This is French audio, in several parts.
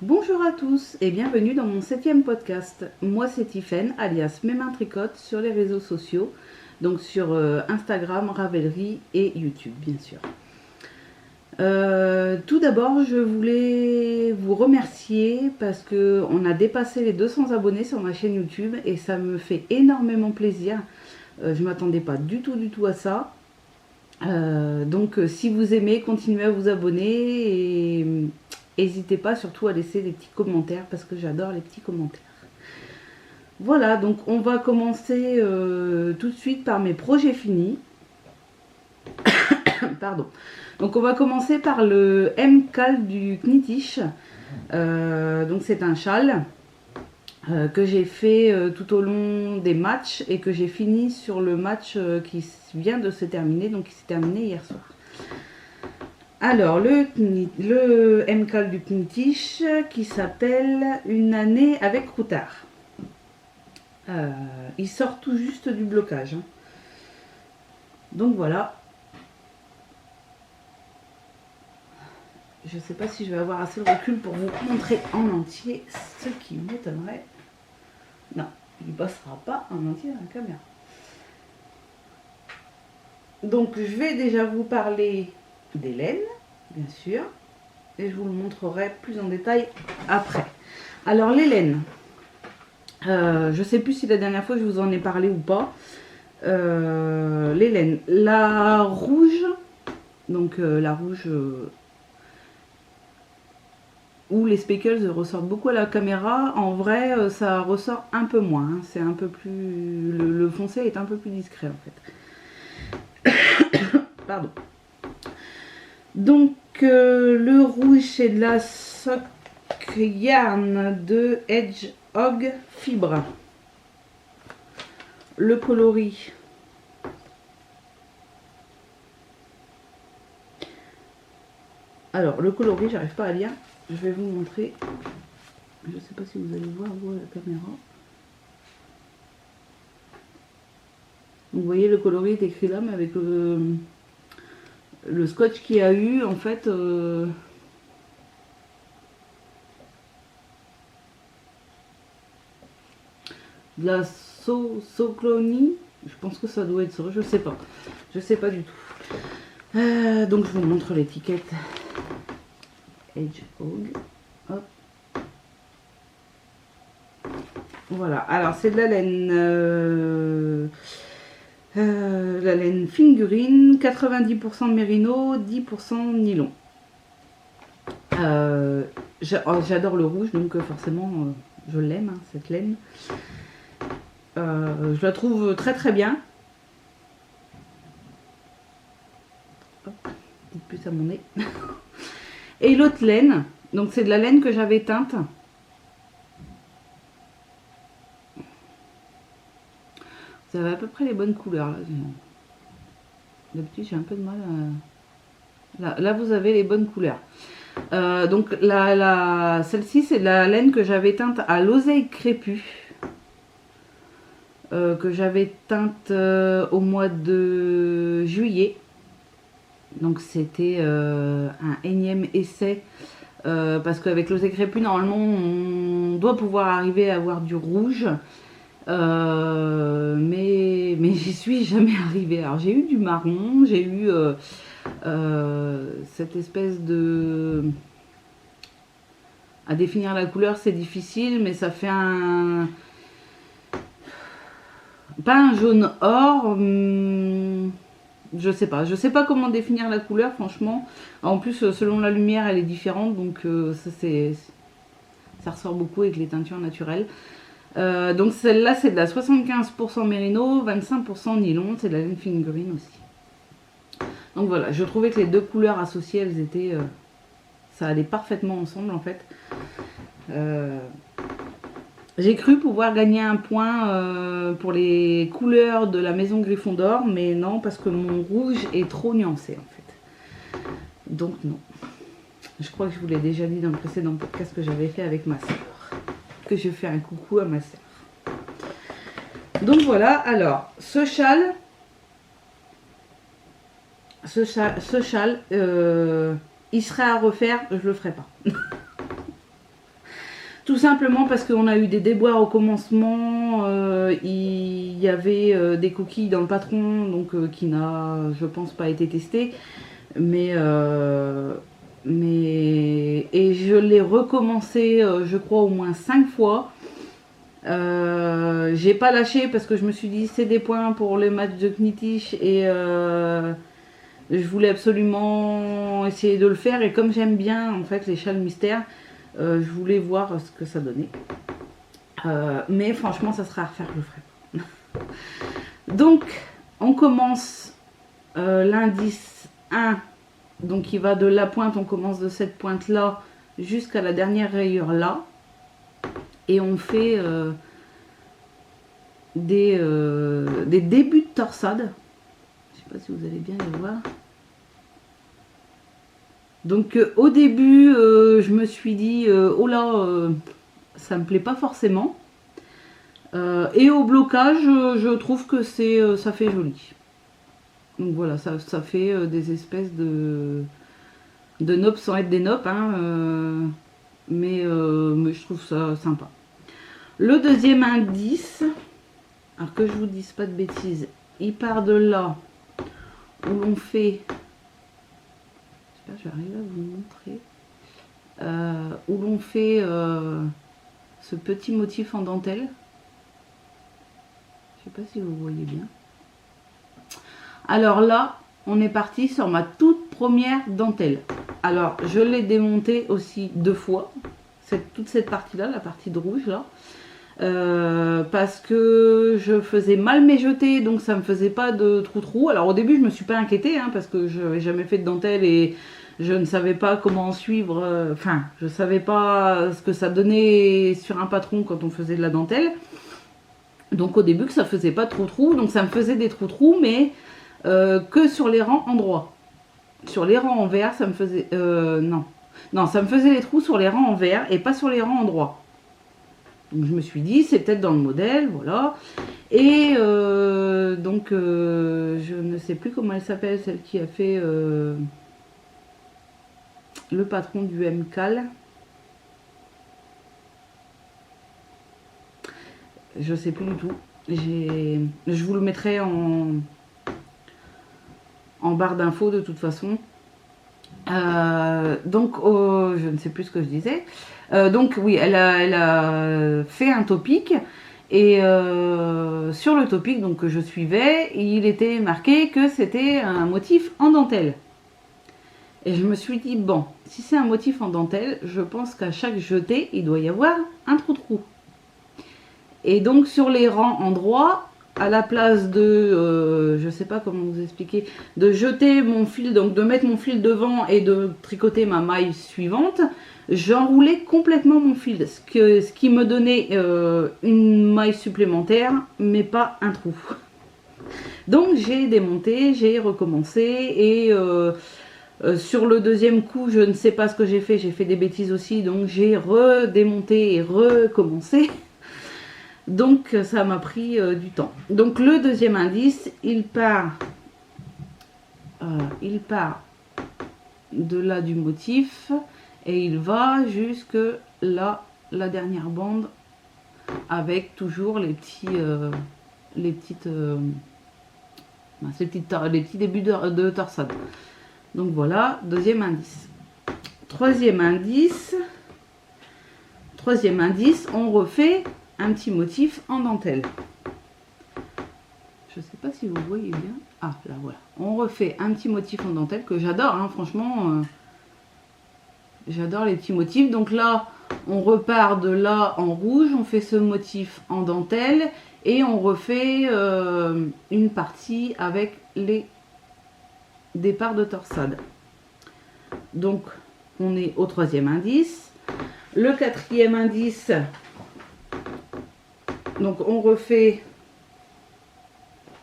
Bonjour à tous et bienvenue dans mon 7e podcast. Moi c'est Tiffaine, alias Mes Mains Tricotent sur les réseaux sociaux, donc sur Instagram, Ravelry et YouTube bien sûr. Tout d'abord je voulais vous remercier parce qu'on a dépassé les 200 abonnés sur ma chaîne YouTube et ça me fait énormément plaisir. Je ne m'attendais pas du tout à ça. Donc si vous aimez, continuez à vous abonner et n'hésitez pas surtout à laisser des petits commentaires parce que j'adore les petits commentaires. Voilà, donc on va commencer tout de suite par mes projets finis. Pardon. Donc on va commencer par le M-Cal du Knitish. Donc c'est un châle que j'ai fait tout au long des matchs et que j'ai fini sur le match qui vient de se terminer, donc qui s'est terminé hier soir. Alors, le M-Cal du Knitish qui s'appelle Une année avec Routard. Il sort tout juste du blocage. Hein. Donc voilà. Je ne sais pas si je vais avoir assez de recul pour vous montrer en entier, ce qui m'étonnerait. Non, il ne passera pas en entier dans la caméra. Donc je vais déjà vous parler des laines, bien sûr, et je vous le montrerai plus en détail après. Alors les laines, je ne sais plus si la dernière fois je vous en ai parlé ou pas. Les laines, la rouge, donc la rouge où les speckles ressortent beaucoup à la caméra, en vrai ça ressort un peu moins, hein. C'est un peu plus, le foncé est un peu plus discret en fait. Pardon. Donc le rouge c'est de la sock yarn de Hedgehog Fibre. Le coloris, alors le coloris j'arrive pas à lire, je vais vous montrer, je ne sais pas si vous allez voir vous à la caméra. Donc, vous voyez le coloris est écrit là mais avec le scotch qu'il y a eu en fait de la Soclonie, je pense que ça doit être ça, je sais pas du tout. Donc je vous montre l'étiquette Hedgehog. Hop. Voilà, alors c'est de la laine figurine, 90% mérino, 10% nylon. J'adore le rouge, donc forcément je l'aime, hein, cette laine. Je la trouve très bien. Hop, petite puce à mon nez. Et l'autre laine, donc c'est de la laine que j'avais teinte. Vous avez à peu près les bonnes couleurs là. D'habitude j'ai un peu de mal à... Là vous avez les bonnes couleurs. Donc celle-ci c'est de la laine que j'avais teinte à l'oseille crépue. Que j'avais teinte au mois de juillet. Donc c'était un énième essai. Parce qu'avec l'oseille crépue normalement on doit pouvoir arriver à avoir du rouge. Mais j'y suis jamais arrivée. Alors j'ai eu du marron, j'ai eu cette espèce de... À définir la couleur c'est difficile, mais ça fait un... Pas un jaune or, je sais pas comment définir la couleur franchement. En plus selon la lumière elle est différente, donc ça ressort beaucoup avec les teintures naturelles. Donc celle-là c'est de la 75% mérino, 25% nylon, c'est de la laine figurine aussi. Donc voilà, je trouvais que les deux couleurs associées, elles étaient, ça allait parfaitement ensemble en fait. J'ai cru pouvoir gagner un point pour les couleurs de la maison Gryffondor, mais non, parce que mon rouge est trop nuancé en fait. Donc non. Je crois que je vous l'ai déjà dit dans le précédent podcast que j'avais fait avec ma soeur. Que je fais un coucou à ma soeur. Donc voilà, alors, ce châle, il serait à refaire, je le ferai pas. Tout simplement parce qu'on a eu des déboires au commencement, il y avait des coquilles dans le patron, donc qui n'a, je pense, pas été testé. Mais, et je l'ai recommencé, je crois, au moins 5 fois. J'ai pas lâché parce que je me suis dit c'est des points pour le match de Knittich et je voulais absolument essayer de le faire. Et comme j'aime bien en fait les châles mystères, je voulais voir ce que ça donnait. Mais franchement, ça sera à refaire, je le ferai. Donc, on commence l'indice 1. Donc, il va de la pointe, on commence de cette pointe-là jusqu'à la dernière rayure là. Et on fait des débuts de torsade. Je ne sais pas si vous allez bien les voir. Donc, au début, je me suis dit, oh là, ça me plaît pas forcément. Et au blocage, je trouve que ça fait joli. Donc voilà, ça fait des espèces de nopes sans être des nopes, hein, mais je trouve ça sympa. Le deuxième indice, alors que je vous dise pas de bêtises, il part de là où l'on fait, j'espère que j'arrive à vous montrer, où l'on fait ce petit motif en dentelle. Je sais pas si vous voyez bien. Alors là, on est parti sur ma toute première dentelle. Alors, je l'ai démontée aussi 2 fois, toute cette partie-là, la partie de rouge là, parce que je faisais mal mes jetés, donc ça me faisait pas de trou-trou. Alors au début, je me suis pas inquiétée, hein, parce que je n'avais jamais fait de dentelle et je ne savais pas comment suivre, enfin, je savais pas ce que ça donnait sur un patron quand on faisait de la dentelle. Donc au début, que ça faisait pas de trou-trou, donc ça me faisait des trou-trous, mais que sur les rangs endroits. Sur les rangs en vert, ça me faisait... non, ça me faisait les trous sur les rangs en vert et pas sur les rangs endroits. Donc je me suis dit, c'est peut-être dans le modèle, voilà. Et donc, je ne sais plus comment elle s'appelle, celle qui a fait le patron du MCAL. Je sais plus du tout. Je vous le mettrai en barre d'infos de toute façon. Donc, je ne sais plus ce que je disais. Donc, oui, elle a fait un topic. Et sur le topic donc, que je suivais, il était marqué que c'était un motif en dentelle. Et je me suis dit, bon, si c'est un motif en dentelle, je pense qu'à chaque jeté, il doit y avoir un trou-trou. Et donc, sur les rangs endroits, à la place de, je sais pas comment vous expliquer, de jeter mon fil, donc de mettre mon fil devant et de tricoter ma maille suivante, j'enroulais complètement mon fil, ce qui me donnait une maille supplémentaire, mais pas un trou. Donc j'ai démonté, j'ai recommencé et sur le deuxième coup, je ne sais pas ce que j'ai fait des bêtises aussi, donc j'ai redémonté et recommencé. Donc ça m'a pris du temps. Donc le deuxième indice, il part de là du motif et il va jusque là, la dernière bande, avec toujours les petits débuts de torsade. Donc voilà, deuxième indice. Troisième indice, on refait un petit motif en dentelle. Je sais pas si vous voyez bien. Ah, là voilà. On refait un petit motif en dentelle que j'adore, hein, franchement. J'adore les petits motifs. Donc là, on repart de là en rouge. On fait ce motif en dentelle. Et on refait une partie avec les départs de torsade. Donc, on est au troisième indice. Le quatrième indice... Donc on refait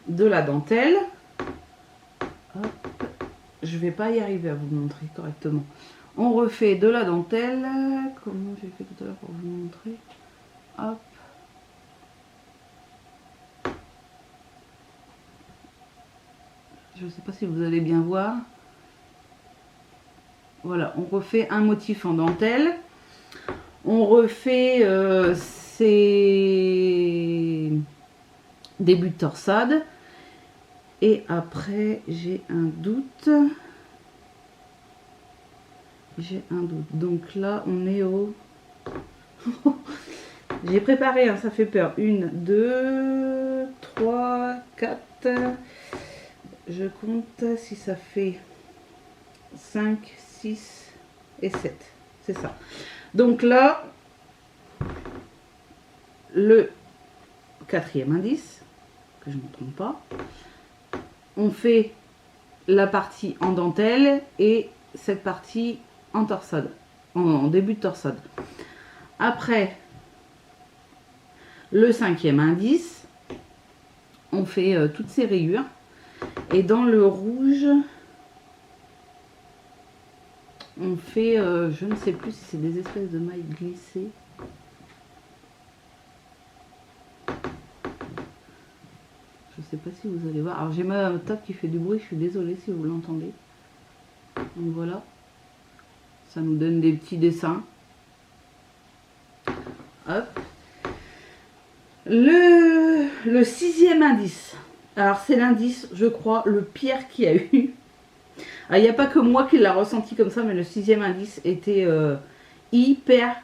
de la dentelle. Hop. Je vais pas y arriver à vous montrer correctement. On refait de la dentelle. Comment j'ai fait tout à l'heure pour vous montrer? Hop. Je ne sais pas si vous allez bien voir. Voilà, on refait un motif en dentelle. On refait ces débuts de torsade. Et après, j'ai un doute. Donc là, on est au... J'ai préparé, hein, ça fait peur. 1, 2, 3, 4. Je compte si ça fait 5, 6 et 7. C'est ça. Donc là, le quatrième indice, que je ne me trompe pas, on fait la partie en dentelle et cette partie en torsade, en début de torsade. Après, le cinquième indice, on fait toutes ces rayures. Et dans le rouge, on fait, je ne sais plus si c'est des espèces de mailles glissées. Je ne sais pas si vous allez voir. Alors j'ai ma table qui fait du bruit, je suis désolée si vous l'entendez. Donc voilà, ça nous donne des petits dessins. Hop. Le sixième indice. Alors c'est l'indice, je crois, le pire qu'il y a eu. Il n'y a pas que moi qui l'a ressenti comme ça, mais le sixième indice était hyper,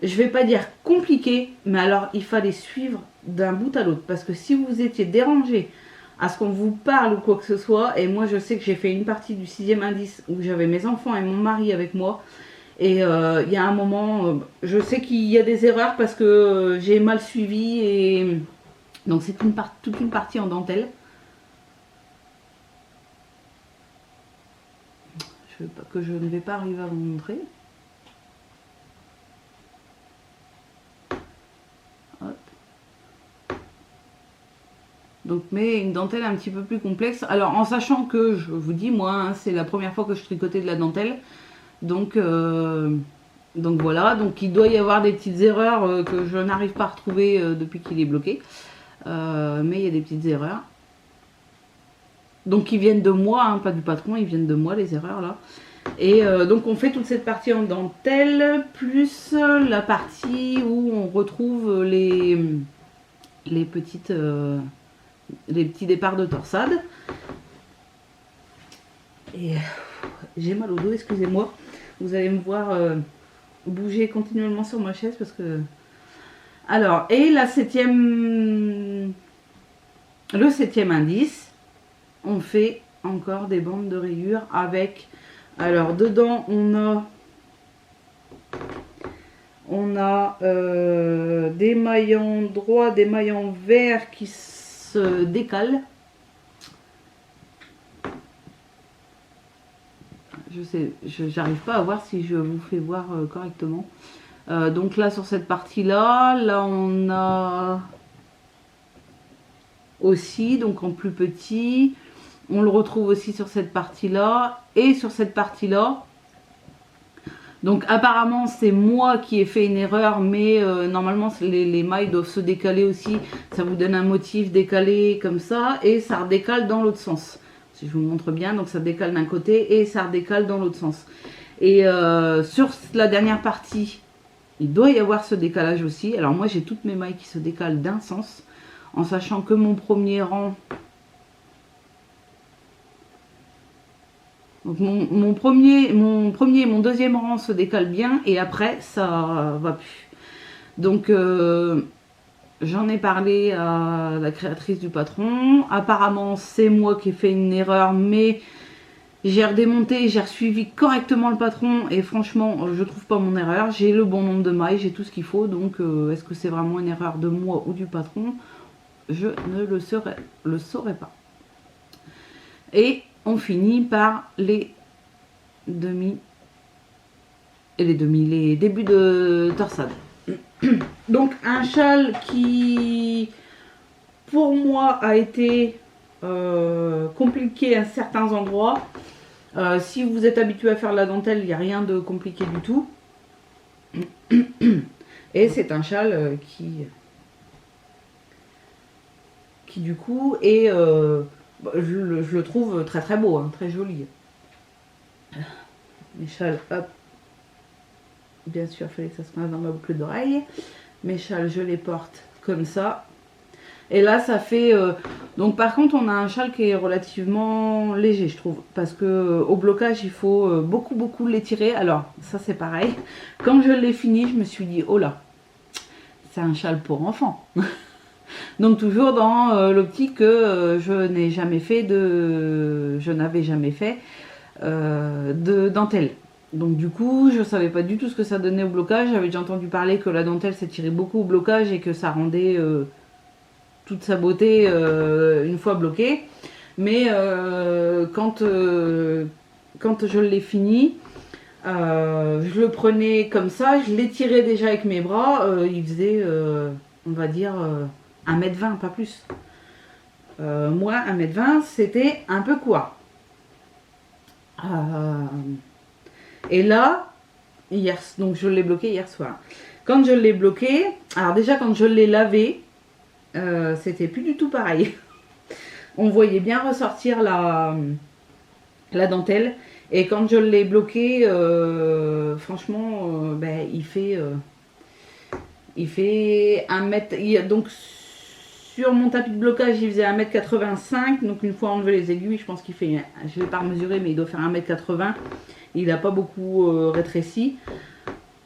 je vais pas dire compliqué, mais alors il fallait suivre d'un bout à l'autre. Parce que si vous étiez dérangé à ce qu'on vous parle ou quoi que ce soit, et moi je sais que j'ai fait une partie du sixième indice où j'avais mes enfants et mon mari avec moi, et il y a un moment, je sais qu'il y a des erreurs parce que j'ai mal suivi, et donc c'est toute une partie en dentelle. Que je ne vais pas arriver à vous montrer. Hop. Donc, mais une dentelle un petit peu plus complexe. Alors, en sachant que, je vous dis, moi, hein, c'est la première fois que je tricotais de la dentelle. Donc voilà. Donc, il doit y avoir des petites erreurs que je n'arrive pas à retrouver depuis qu'il est bloqué. Mais il y a des petites erreurs. Donc, qui viennent de moi, hein, pas du patron, ils viennent de moi, les erreurs, là. Et donc on fait toute cette partie en dentelle, plus la partie où on retrouve les petits départs de torsade. Et j'ai mal au dos, excusez-moi. Vous allez me voir bouger continuellement sur ma chaise parce que... Alors, et le septième indice, on fait encore des bandes de rayures avec... Alors, dedans, on a des maillons droits, des maillons verts qui se décalent. J'arrive pas à voir si je vous fais voir correctement. Donc là, sur cette partie-là, là, on a aussi, donc en plus petit... On le retrouve aussi sur cette partie-là et sur cette partie-là. Donc apparemment c'est moi qui ai fait une erreur, mais normalement les mailles doivent se décaler aussi. Ça vous donne un motif décalé comme ça et ça redécale dans l'autre sens. Si je vous montre bien, donc ça décale d'un côté et ça redécale dans l'autre sens. Et sur la dernière partie, il doit y avoir ce décalage aussi. Alors moi j'ai toutes mes mailles qui se décalent d'un sens, en sachant que mon premier rang... Donc mon premier et mon deuxième rang se décalent bien et après ça va plus. Donc j'en ai parlé à la créatrice du patron. Apparemment c'est moi qui ai fait une erreur, mais j'ai redémonté, j'ai suivi correctement le patron et franchement je trouve pas mon erreur. J'ai le bon nombre de mailles, j'ai tout ce qu'il faut. Donc est-ce que c'est vraiment une erreur de moi ou du patron? Je ne le saurais pas. Et on finit par les les débuts de torsade. Donc un châle qui pour moi a été compliqué à certains endroits. Si vous êtes habitué à faire la dentelle, il n'y a rien de compliqué du tout. Et c'est un châle qui du coup est je le trouve très très beau, hein, très joli. Mes châles, hop. bien sûr, il fallait que ça se passe dans ma boucle d'oreille. Mes châles, je les porte comme ça. Et là, ça fait... Donc par contre, on a un châle qui est relativement léger, je trouve. Parce que au blocage, il faut beaucoup l'étirer. Alors, ça c'est pareil. Quand je l'ai fini, je me suis dit, oh là, c'est un châle pour enfants. Donc toujours dans l'optique que je n'ai jamais fait de... Je n'avais jamais fait de dentelle. Donc du coup, je savais pas du tout ce que ça donnait au blocage. J'avais déjà entendu parler que la dentelle s'étirait beaucoup au blocage et que ça rendait toute sa beauté une fois bloquée. Mais quand je l'ai fini, je le prenais comme ça, je l'étirais déjà avec mes bras. Il faisait, on va dire, 1,20 m, pas plus. Moi, 1,20 m, c'était un peu quoi. Et là, donc je l'ai bloqué hier soir. Quand je l'ai bloqué, alors déjà quand je l'ai lavé, c'était plus du tout pareil. On voyait bien ressortir la dentelle. Et quand je l'ai bloqué, franchement, ben, il fait 1 mètre. Donc sur mon tapis de blocage, il faisait 1,85 m. Donc une fois enlevé les aiguilles, je pense qu'il fait, je ne vais pas mesurer, mais il doit faire 1,80 m. Il n'a pas beaucoup rétréci.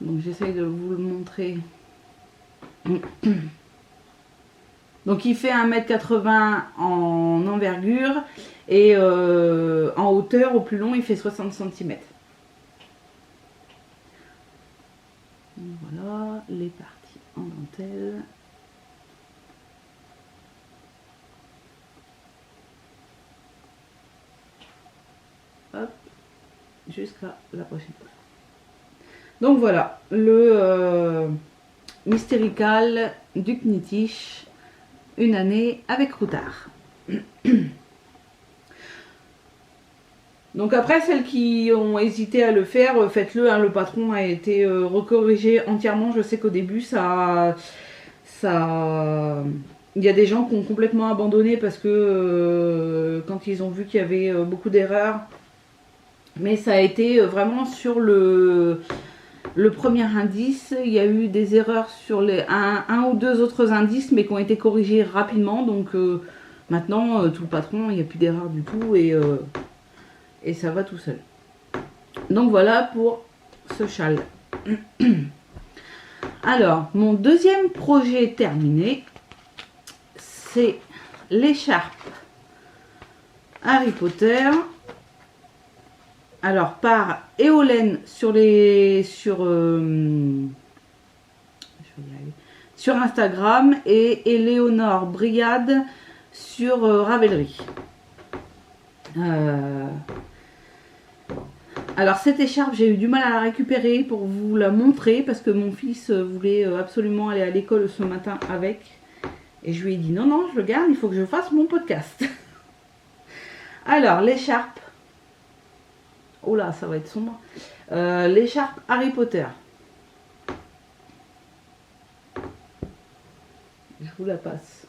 Donc j'essaye de vous le montrer. Donc il fait 1,80 m en envergure et en hauteur, au plus long, il fait 60 cm. Voilà les parties en dentelle. Hop, jusqu'à la prochaine fois. Donc voilà, le Mystérical du Knittich, une année avec Routard. Donc après, celles qui ont hésité à le faire, faites-le, hein, le patron a été recorrigé entièrement. Je sais qu'au début, il y a des gens qui ont complètement abandonné parce que quand ils ont vu qu'il y avait beaucoup d'erreurs, mais ça a été vraiment sur le premier indice. Il y a eu des erreurs sur un ou deux autres indices, mais qui ont été corrigés rapidement. Donc maintenant, tout le patron, il n'y a plus d'erreurs du tout et ça va tout seul. Donc voilà pour ce châle. Alors, mon deuxième projet terminé, c'est l'écharpe Harry Potter. Alors, par Éolène sur Instagram et Éléonore Briade sur Ravelry. Alors cette écharpe, j'ai eu du mal à la récupérer pour vous la montrer parce que mon fils voulait absolument aller à l'école ce matin avec. Et je lui ai dit non, je le garde, il faut que je fasse mon podcast. Alors l'écharpe, oh là, ça va être sombre. L'écharpe Harry Potter. Je vous la passe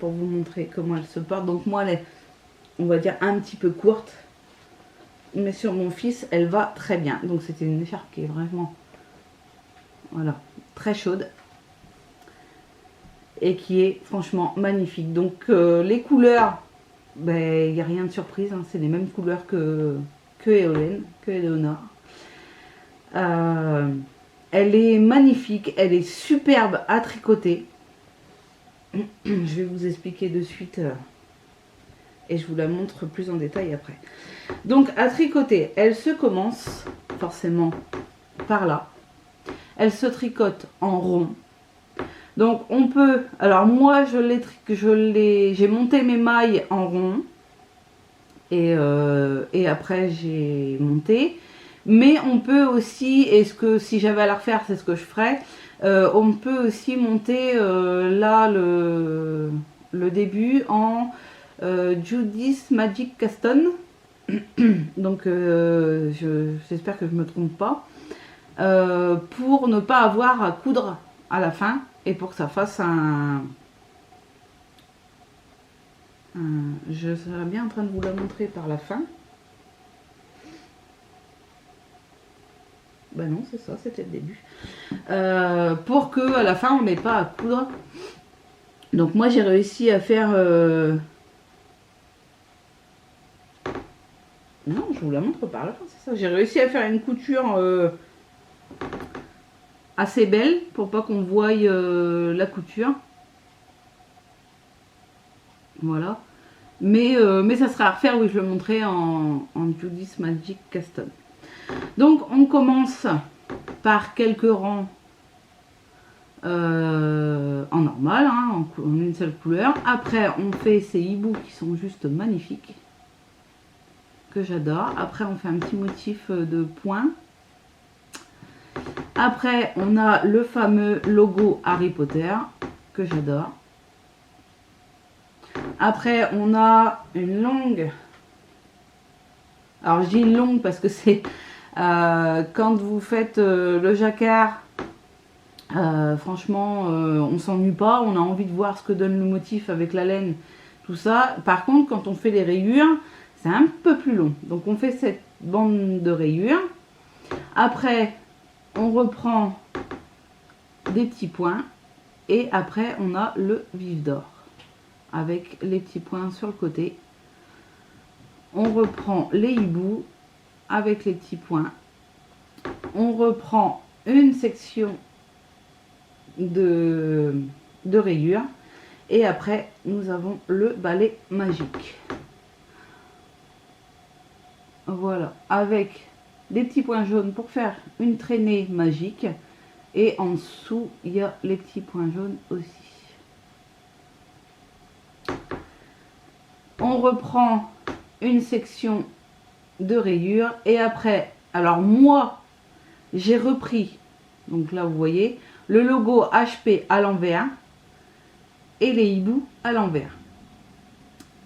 pour vous montrer comment elle se porte. Donc moi, elle est, on va dire, un petit peu courte. Mais sur mon fils, elle va très bien. Donc c'était une écharpe qui est vraiment, voilà, très chaude. Et qui est franchement magnifique. Donc les couleurs, ben, il n'y a rien de surprise. Hein, c'est les mêmes couleurs que Éolène, que Éléonore. Elle est magnifique, elle est superbe à tricoter. Je vais vous expliquer de suite et je vous la montre plus en détail après. Donc à tricoter, elle se commence forcément par là. Elle se tricote en rond. Donc on peut, alors moi j'ai monté mes mailles en rond et après j'ai monté. Mais on peut aussi, et si j'avais à la refaire, c'est ce que je ferais, on peut aussi monter là le début en Judy's Magic Caston. Donc j'espère que je ne me trompe pas. Pour ne pas avoir à coudre à la fin et pour que ça fasse je serais bien en train de vous la montrer par la fin. Ben non, c'est ça, c'était le début. Pour que à la fin, on n'ait pas à coudre. Donc moi, j'ai réussi à faire... Non, je vous la montre par là, c'est ça. J'ai réussi à faire une couture assez belle pour pas qu'on voie la couture. Voilà. Mais ça sera à refaire, oui, je le montrerai en Judy's Magic Custom. Donc, on commence par quelques rangs en normal, hein, en une seule couleur. Après, on fait ces hiboux qui sont juste magnifiques, que j'adore. Après, on fait un petit motif de points. Après, on a le fameux logo Harry Potter, que j'adore. Après, on a une longue... Alors, je dis une longue parce que c'est... quand vous faites le jacquard, franchement, on s'ennuie pas. On a envie de voir ce que donne le motif avec la laine, tout ça. Par contre, quand on fait les rayures, c'est un peu plus long. Donc, on fait cette bande de rayures. Après, on reprend des petits points. Et après, on a le vif d'or avec les petits points sur le côté. On reprend les hiboux avec les petits points. On reprend une section de rayures. Et après, nous avons le balai magique. Voilà, avec des petits points jaunes pour faire une traînée magique. Et en dessous, il y a les petits points jaunes aussi. On reprend une section de rayures. Et après, alors moi, j'ai repris, donc là vous voyez, le logo HP à l'envers et les hiboux à l'envers.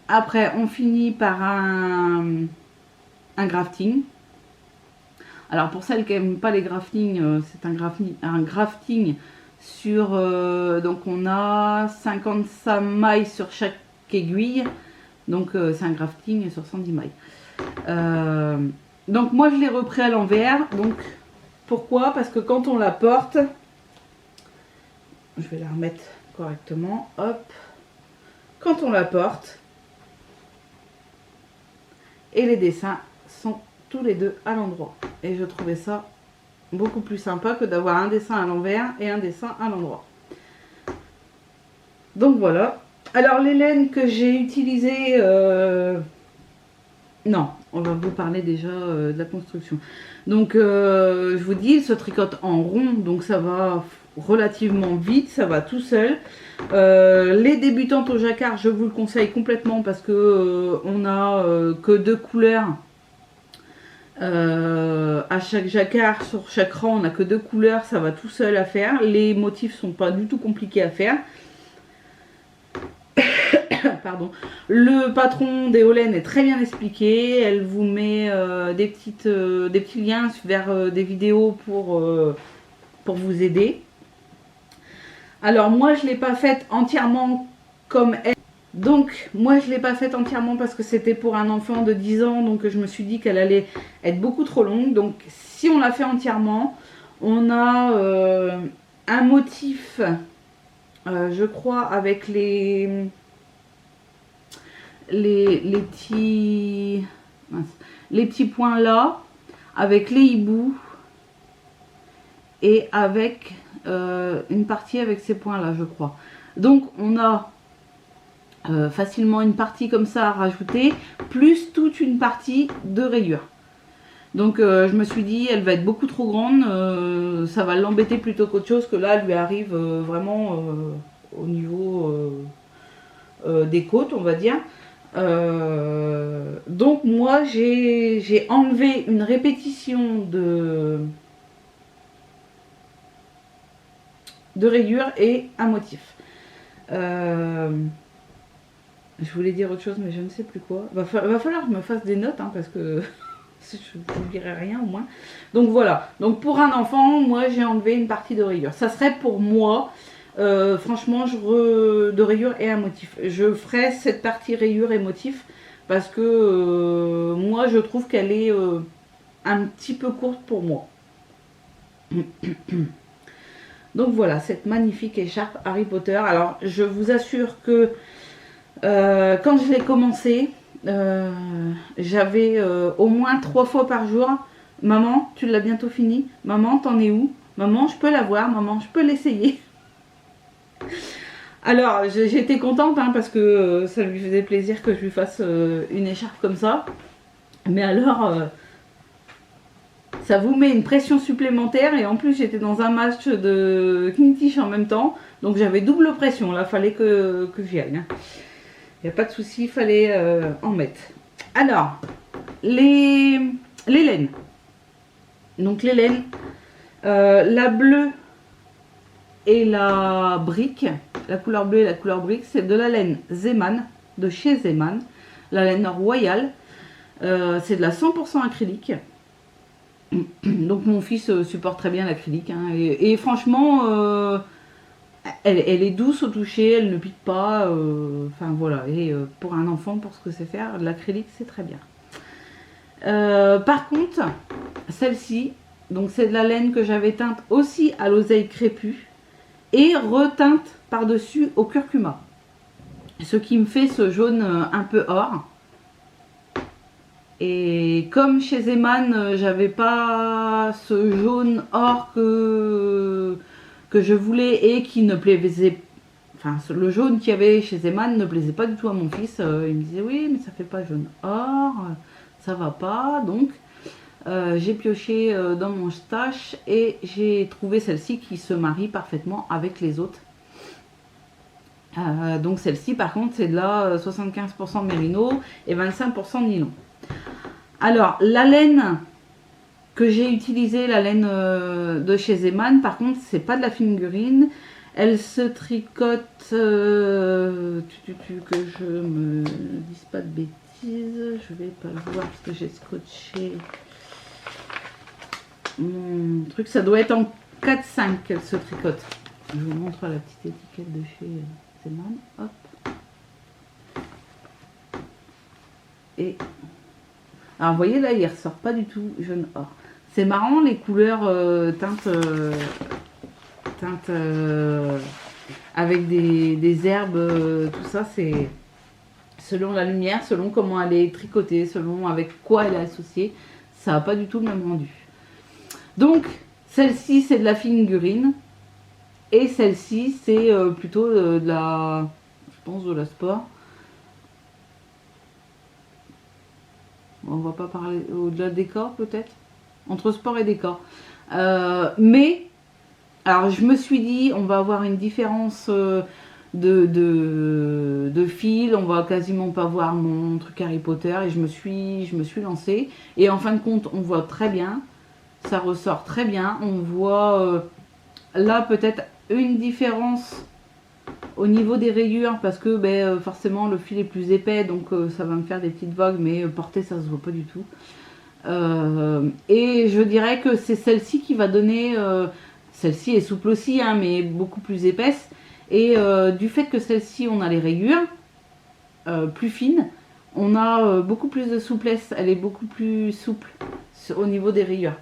Après, on finit par un grafting. Alors pour celles qui n'aiment pas les graftings, c'est un grafting sur... donc on a 55 mailles sur chaque aiguille. Donc c'est un grafting sur 110 mailles. Donc moi je l'ai repris à l'envers. Donc pourquoi? Parce que quand on la porte, je vais la remettre correctement. Hop. Quand on la porte, et les dessins sont tous les deux à l'endroit. Et je trouvais ça beaucoup plus sympa que d'avoir un dessin à l'envers et un dessin à l'endroit. Donc voilà. Alors les laines que j'ai utilisées, non, on va vous parler déjà de la construction. Donc je vous dis, il se tricote en rond, donc ça va relativement vite, ça va tout seul. Les débutantes au jacquard, je vous le conseille complètement parce que on a que 2 couleurs. À chaque jacquard, sur chaque rang, on n'a que 2 couleurs, ça va tout seul à faire. Les motifs sont pas du tout compliqués à faire. Pardon. Le patron des Hollen est très bien expliqué. Elle vous met des petits liens vers des vidéos pour vous aider. Alors moi je ne l'ai pas faite entièrement comme elle. Donc moi je ne l'ai pas faite entièrement parce que c'était pour un enfant de 10 ans. Donc je me suis dit qu'elle allait être beaucoup trop longue. Donc si on la fait entièrement, on a un motif, je crois, avec les petits points là, avec les hiboux et avec une partie avec ces points là, je crois. Donc on a facilement une partie comme ça à rajouter, plus toute une partie de rayures. Donc je me suis dit, elle va être beaucoup trop grande, ça va l'embêter plutôt qu'autre chose, que là elle lui arrive vraiment au niveau des côtes, on va dire. Donc moi j'ai enlevé une répétition de rayures et un motif. Je voulais dire autre chose mais je ne sais plus quoi. Va falloir que je me fasse des notes hein, parce que je n'oublierai rien au moins. Donc voilà, donc pour un enfant, moi j'ai enlevé une partie de rayures. Ça serait pour moi, franchement, de rayures et un motif. Je ferai cette partie rayures et motif parce que moi je trouve qu'elle est un petit peu courte pour moi. Donc voilà, cette magnifique écharpe Harry Potter. Alors je vous assure que quand je l'ai commencé, j'avais au moins 3 fois par jour: maman, tu l'as bientôt fini? Maman, t'en es où? Maman, je peux la voir? Maman, je peux l'essayer? Alors j'étais contente hein, parce que ça lui faisait plaisir que je lui fasse une écharpe comme ça. Mais alors, ça vous met une pression supplémentaire et en plus j'étais dans un match de Quidditch en même temps. Donc j'avais double pression, là fallait que j'y aille. Il n'y a pas de souci, il fallait en mettre. Alors, les laines. Donc les laines, la bleue et la brique, la couleur bleue et la couleur brique, c'est de la laine Zeman, de chez Zeman, la laine royale. C'est de la 100% acrylique. Donc mon fils supporte très bien l'acrylique. Hein, et franchement, elle est douce au toucher, elle ne pique pas. Enfin voilà. Et pour un enfant, pour ce que c'est faire, l'acrylique c'est très bien. Par contre, celle-ci, donc c'est de la laine que j'avais teinte aussi à l'oseille crépue et reteinte par-dessus au curcuma. Ce qui me fait ce jaune un peu or. Et comme chez Zeman, j'avais pas ce jaune or que je voulais et qui ne plaisait. Enfin, le jaune qu'il y avait chez Zeman ne plaisait pas du tout à mon fils. Il me disait oui, mais ça fait pas jaune or, ça va pas. Donc, j'ai pioché dans mon stash et j'ai trouvé celle-ci qui se marie parfaitement avec les autres. Donc celle-ci, par contre, c'est de la 75% mérino et 25% nylon. Alors, la laine que j'ai utilisée, la laine de chez Zeman, par contre, c'est pas de la figurine. Elle se tricote, que je me dise pas de bêtises, je vais pas le voir parce que j'ai scotché mon truc. Ça doit être en 4-5 qu'elle se tricote. Je vous montre la petite étiquette de chez Zeman. Hop. Et alors vous voyez là, il ressort pas du tout jaune or. C'est marrant les couleurs teintes avec des herbes, tout ça, c'est selon la lumière, selon comment elle est tricotée, selon avec quoi elle est associée, ça n'a pas du tout le même rendu. Donc celle-ci c'est de la figurine et celle-ci c'est plutôt de la, je pense de la sport. On va pas parler au-delà des corps peut-être, entre sport et décor. Mais alors je me suis dit on va avoir une différence de fil, on va quasiment pas voir mon truc Harry Potter et je me suis lancée et en fin de compte on voit très bien, ça ressort très bien. On voit là peut-être une différence au niveau des rayures parce que forcément le fil est plus épais donc ça va me faire des petites vagues, mais portée ça se voit pas du tout. Et je dirais que c'est celle-ci qui va donner, celle-ci est souple aussi hein, mais beaucoup plus épaisse, et du fait que celle-ci on a les rayures plus fines, on a beaucoup plus de souplesse, elle est beaucoup plus souple au niveau des rayures.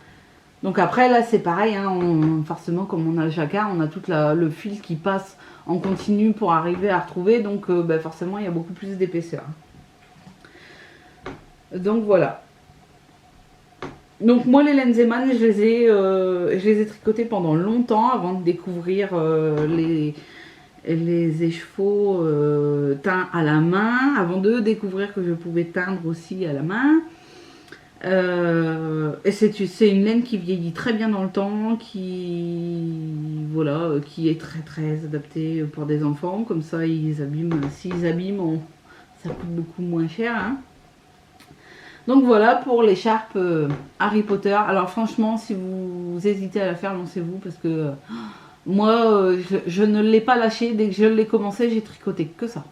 Donc après là c'est pareil hein, forcément comme on a le jacquard, on a tout le fil qui passe en continu pour arriver à retrouver, donc forcément il y a beaucoup plus d'épaisseur. Donc voilà. Donc moi les laines Zeman, je les ai tricotées pendant longtemps avant de découvrir les écheveaux teints à la main, avant de découvrir que je pouvais teindre aussi à la main. Et c'est une laine qui vieillit très bien dans le temps, qui est très très adaptée pour des enfants, comme ça s'ils abîment, ça coûte beaucoup moins cher hein. Donc voilà pour l'écharpe Harry Potter. Alors franchement si vous hésitez à la faire, lancez-vous parce que moi je ne l'ai pas lâché. Dès que je l'ai commencé j'ai tricoté que ça.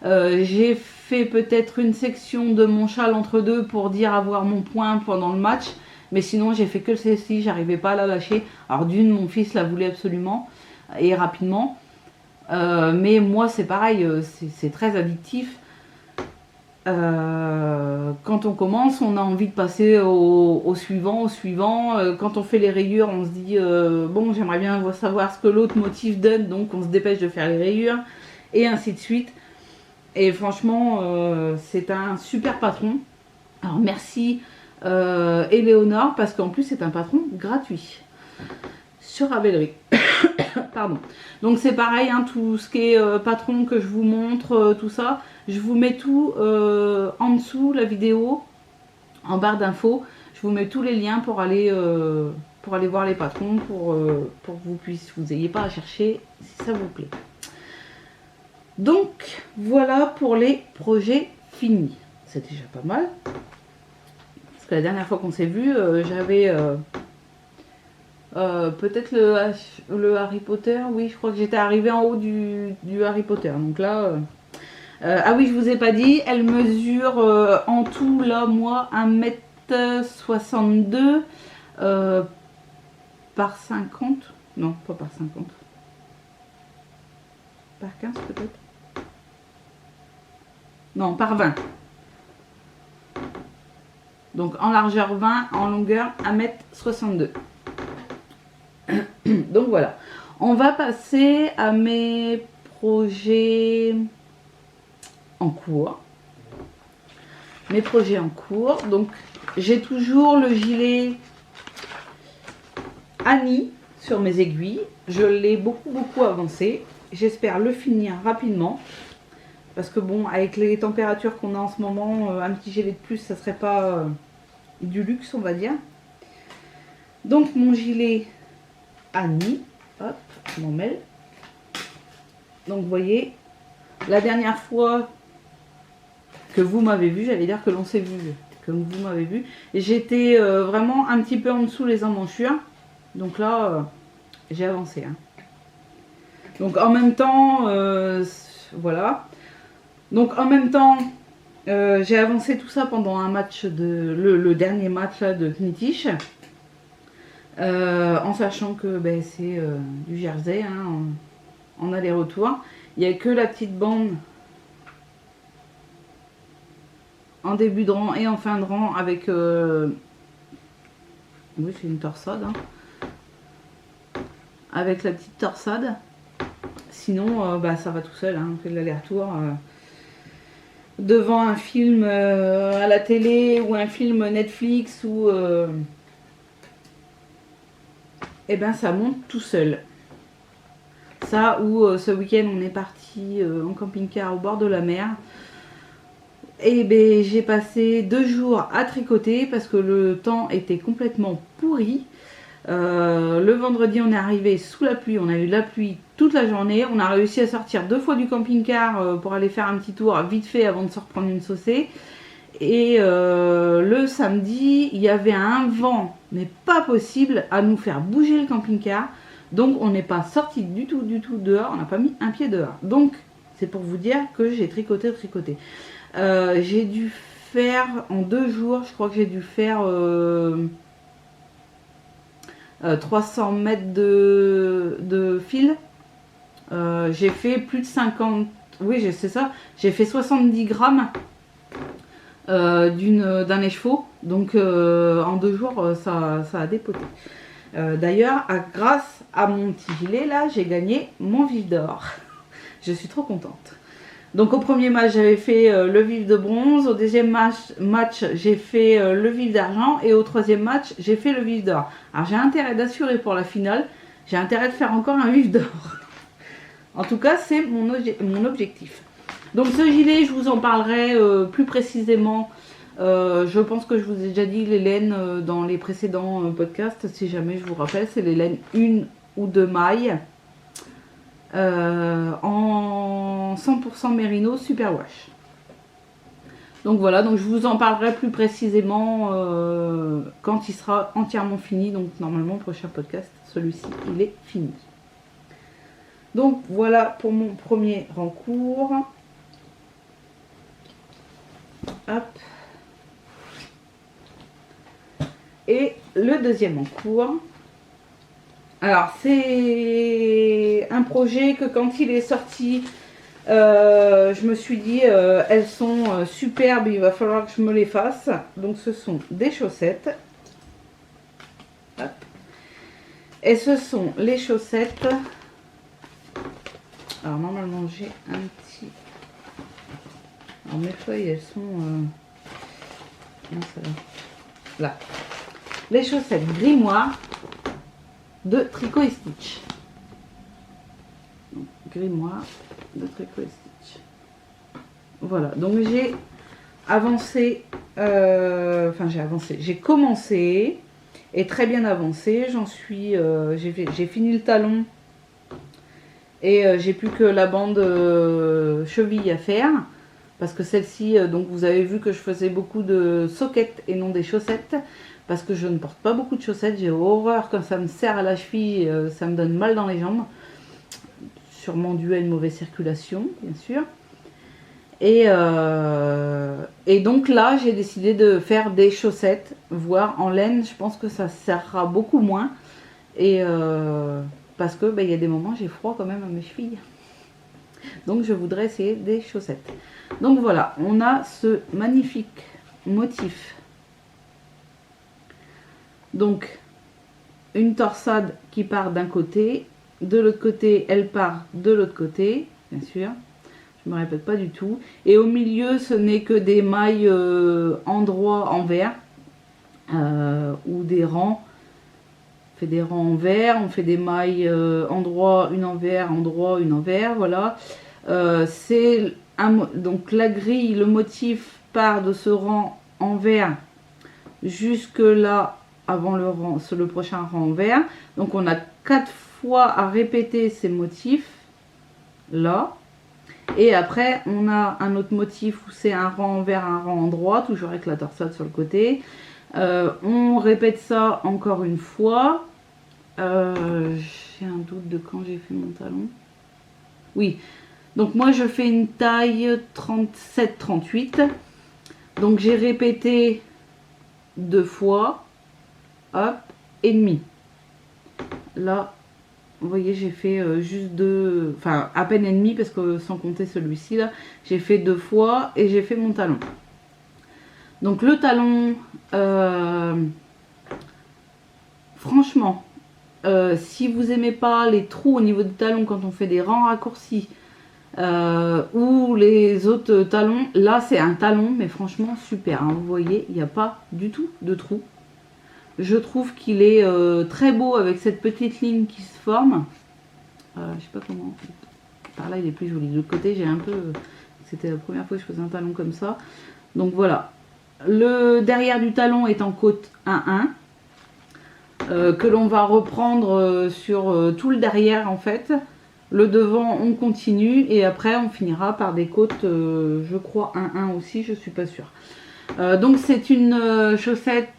J'ai fait peut-être une section de mon châle entre deux pour dire avoir mon point pendant le match, mais sinon j'ai fait que celle-ci, j'arrivais pas à la lâcher. Alors d'une, mon fils la voulait absolument et rapidement, mais moi c'est pareil, c'est très addictif. quand on commence, on a envie de passer au suivant. Quand on fait les rayures, on se dit bon, j'aimerais bien savoir ce que l'autre motif donne, donc on se dépêche de faire les rayures, et ainsi de suite. Et franchement, c'est un super patron. Alors merci Éléonore, parce qu'en plus c'est un patron gratuit sur Ravelry. Pardon. Donc c'est pareil, hein, tout ce qui est patron que je vous montre, tout ça, je vous mets tout en dessous la vidéo, en barre d'infos. Je vous mets tous les liens pour aller voir les patrons, pour que vous ayez pas à chercher si ça vous plaît. Donc voilà pour les projets finis. C'est déjà pas mal. Parce que la dernière fois qu'on s'est vu, j'avais peut-être le Harry Potter. Oui, je crois que j'étais arrivée en haut du Harry Potter. Donc là, ah oui, je vous ai pas dit, elle mesure en tout, là, moi, 1m62 par 50. Non, pas par 50. Par 15 peut-être. Non, par 20. Donc en largeur 20, en longueur 1m62. Donc voilà. On va passer à mes projets en cours. Mes projets en cours. Donc j'ai toujours le gilet Annie sur mes aiguilles. Je l'ai beaucoup avancé. J'espère le finir rapidement. Parce que bon, avec les températures qu'on a en ce moment, un petit gilet de plus, ça serait pas du luxe, on va dire. Donc mon gilet Annie, hop, je m'en mêle. Donc vous voyez, la dernière fois que vous m'avez vu, j'allais dire que l'on s'est vu, que vous m'avez vu, et j'étais vraiment un petit peu en dessous les emmanchures. Donc là, j'ai avancé. Hein. Donc en même temps, voilà. Donc en même temps, j'ai avancé tout ça pendant un match le dernier match là, de Knittich. En sachant que ben, c'est du jersey hein, en aller-retour. Il n'y a que la petite bande en début de rang et en fin de rang avec... oui, c'est une torsade. Hein, avec la petite torsade. Sinon, bah, ça va tout seul. Hein, on fait de l'aller-retour. Devant un film à la télé ou un film Netflix ou... et ben ça monte tout seul. Ça ou ce week-end on est parti en camping-car au bord de la mer. Et ben j'ai passé 2 jours à tricoter parce que le temps était complètement pourri. Le vendredi on est arrivé sous la pluie, on a eu de la pluie toute la journée. On a réussi à sortir 2 fois du camping-car pour aller faire un petit tour vite fait avant de se reprendre une saucée. Et le samedi, il y avait un vent, mais pas possible, à nous faire bouger le camping-car. Donc on n'est pas sorti du tout dehors, on n'a pas mis un pied dehors. Donc c'est pour vous dire que j'ai tricoté. J'ai dû faire en 2 jours, je crois que j'ai dû faire 300 mètres de fil. J'ai fait plus de 50, oui c'est ça, j'ai fait 70 grammes. D'un écheveau, donc en 2 jours ça a dépoté. D'ailleurs grâce à mon petit gilet là j'ai gagné mon vif d'or. Je suis trop contente. Donc au premier match j'avais fait le vif de bronze, au deuxième match j'ai fait le vif d'argent et au troisième match j'ai fait le vif d'or. Alors j'ai intérêt d'assurer pour la finale, j'ai intérêt de faire encore un vif d'or. En tout cas c'est mon objectif. Donc ce gilet, je vous en parlerai plus précisément. Je pense que je vous ai déjà dit les laines dans les précédents podcasts. Si jamais je vous rappelle, c'est les laines 1 ou 2 mailles en 100% mérino superwash. Donc voilà, donc je vous en parlerai plus précisément quand il sera entièrement fini. Donc normalement, prochain podcast, celui-ci, il est fini. Donc voilà pour mon premier rencours. Hop. Et le deuxième en cours. Alors c'est un projet que quand il est sorti, Je me suis dit, elles sont superbes, il va falloir que je me les fasse. Donc ce sont des chaussettes. Hop. Et ce sont les chaussettes. Alors normalement j'ai un petit... Alors mes feuilles elles sont... Non, ça va. Là. Les chaussettes Grimoire de Tricot et Stitch. Donc, Grimoire de Tricot et Stitch. Voilà, donc j'ai avancé, j'ai commencé et très bien avancé. J'en suis, j'ai fini le talon et j'ai plus que la bande cheville à faire. Parce que celle-ci, donc vous avez vu que je faisais beaucoup de soquettes et non des chaussettes. Parce que je ne porte pas beaucoup de chaussettes. J'ai horreur quand ça me serre à la cheville, ça me donne mal dans les jambes. Sûrement dû à une mauvaise circulation, bien sûr. Et donc là, j'ai décidé de faire des chaussettes, voire en laine. Je pense que ça serra beaucoup moins. Et parce que il y a des moments, j'ai froid quand même à mes chevilles. Donc je voudrais essayer des chaussettes. Donc voilà, on a ce magnifique motif. Donc une torsade qui part d'un côté, de l'autre côté elle part de l'autre côté, bien sûr. Je me répète pas du tout. Et au milieu ce n'est que des mailles endroit envers ou des rangs. On fait des rangs envers, on fait des mailles endroit, une envers, endroit, une envers, voilà. Donc la grille, le motif part de ce rang envers jusque là avant le prochain rang envers. Donc on a 4 fois à répéter ces motifs là. Et après on a un autre motif où c'est un rang envers, un rang endroit, toujours avec la torsade sur le côté. On répète ça encore une fois. J'ai un doute de quand j'ai fait mon talon. Oui. Donc moi je fais une taille 37-38. Donc j'ai répété 2 fois. Hop, et demi. Là, vous voyez, j'ai fait juste 2, enfin à peine et demi parce que sans compter celui-ci là, j'ai fait 2 fois et j'ai fait mon talon. Donc le talon, franchement, si vous aimez pas les trous au niveau du talon quand on fait des rangs raccourcis, ou les autres talons, là c'est un talon mais franchement super, hein, vous voyez il n'y a pas du tout de trou. Je trouve qu'il est très beau avec cette petite ligne qui se forme. Je sais pas comment, par là il est plus joli, de l'autre côté j'ai un peu, c'était la première fois que je faisais un talon comme ça. Donc voilà, le derrière du talon est en côte 1-1, que l'on va reprendre sur tout le derrière en fait. Le devant on continue et après on finira par des côtes je crois 1-1 aussi, je suis pas sûre. Donc c'est une chaussette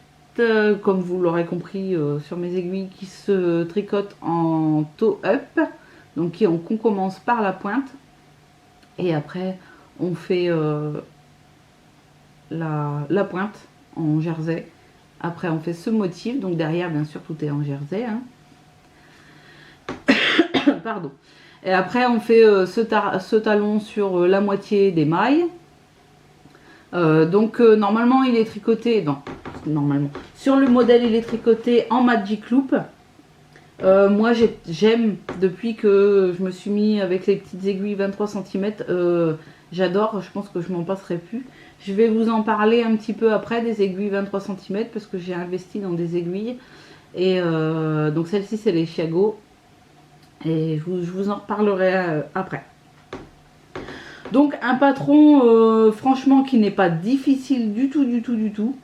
comme vous l'aurez compris sur mes aiguilles qui se tricote en toe up. Donc on commence par la pointe et après on fait la pointe en jersey. Après on fait ce motif, donc derrière bien sûr tout est en jersey, hein. Pardon. Et après on fait ce talon sur la moitié des mailles. Normalement il est tricoté, non, normalement, sur le modèle il est tricoté en Magic Loop. Moi j'aime, depuis que je me suis mis avec les petites aiguilles 23 cm, j'adore, je pense que je m'en passerai plus. Je vais vous en parler un petit peu après des aiguilles 23 cm parce que j'ai investi dans des aiguilles. Et donc celle-ci c'est les Chiago. Et je vous en reparlerai après. Donc un patron franchement qui n'est pas difficile du tout.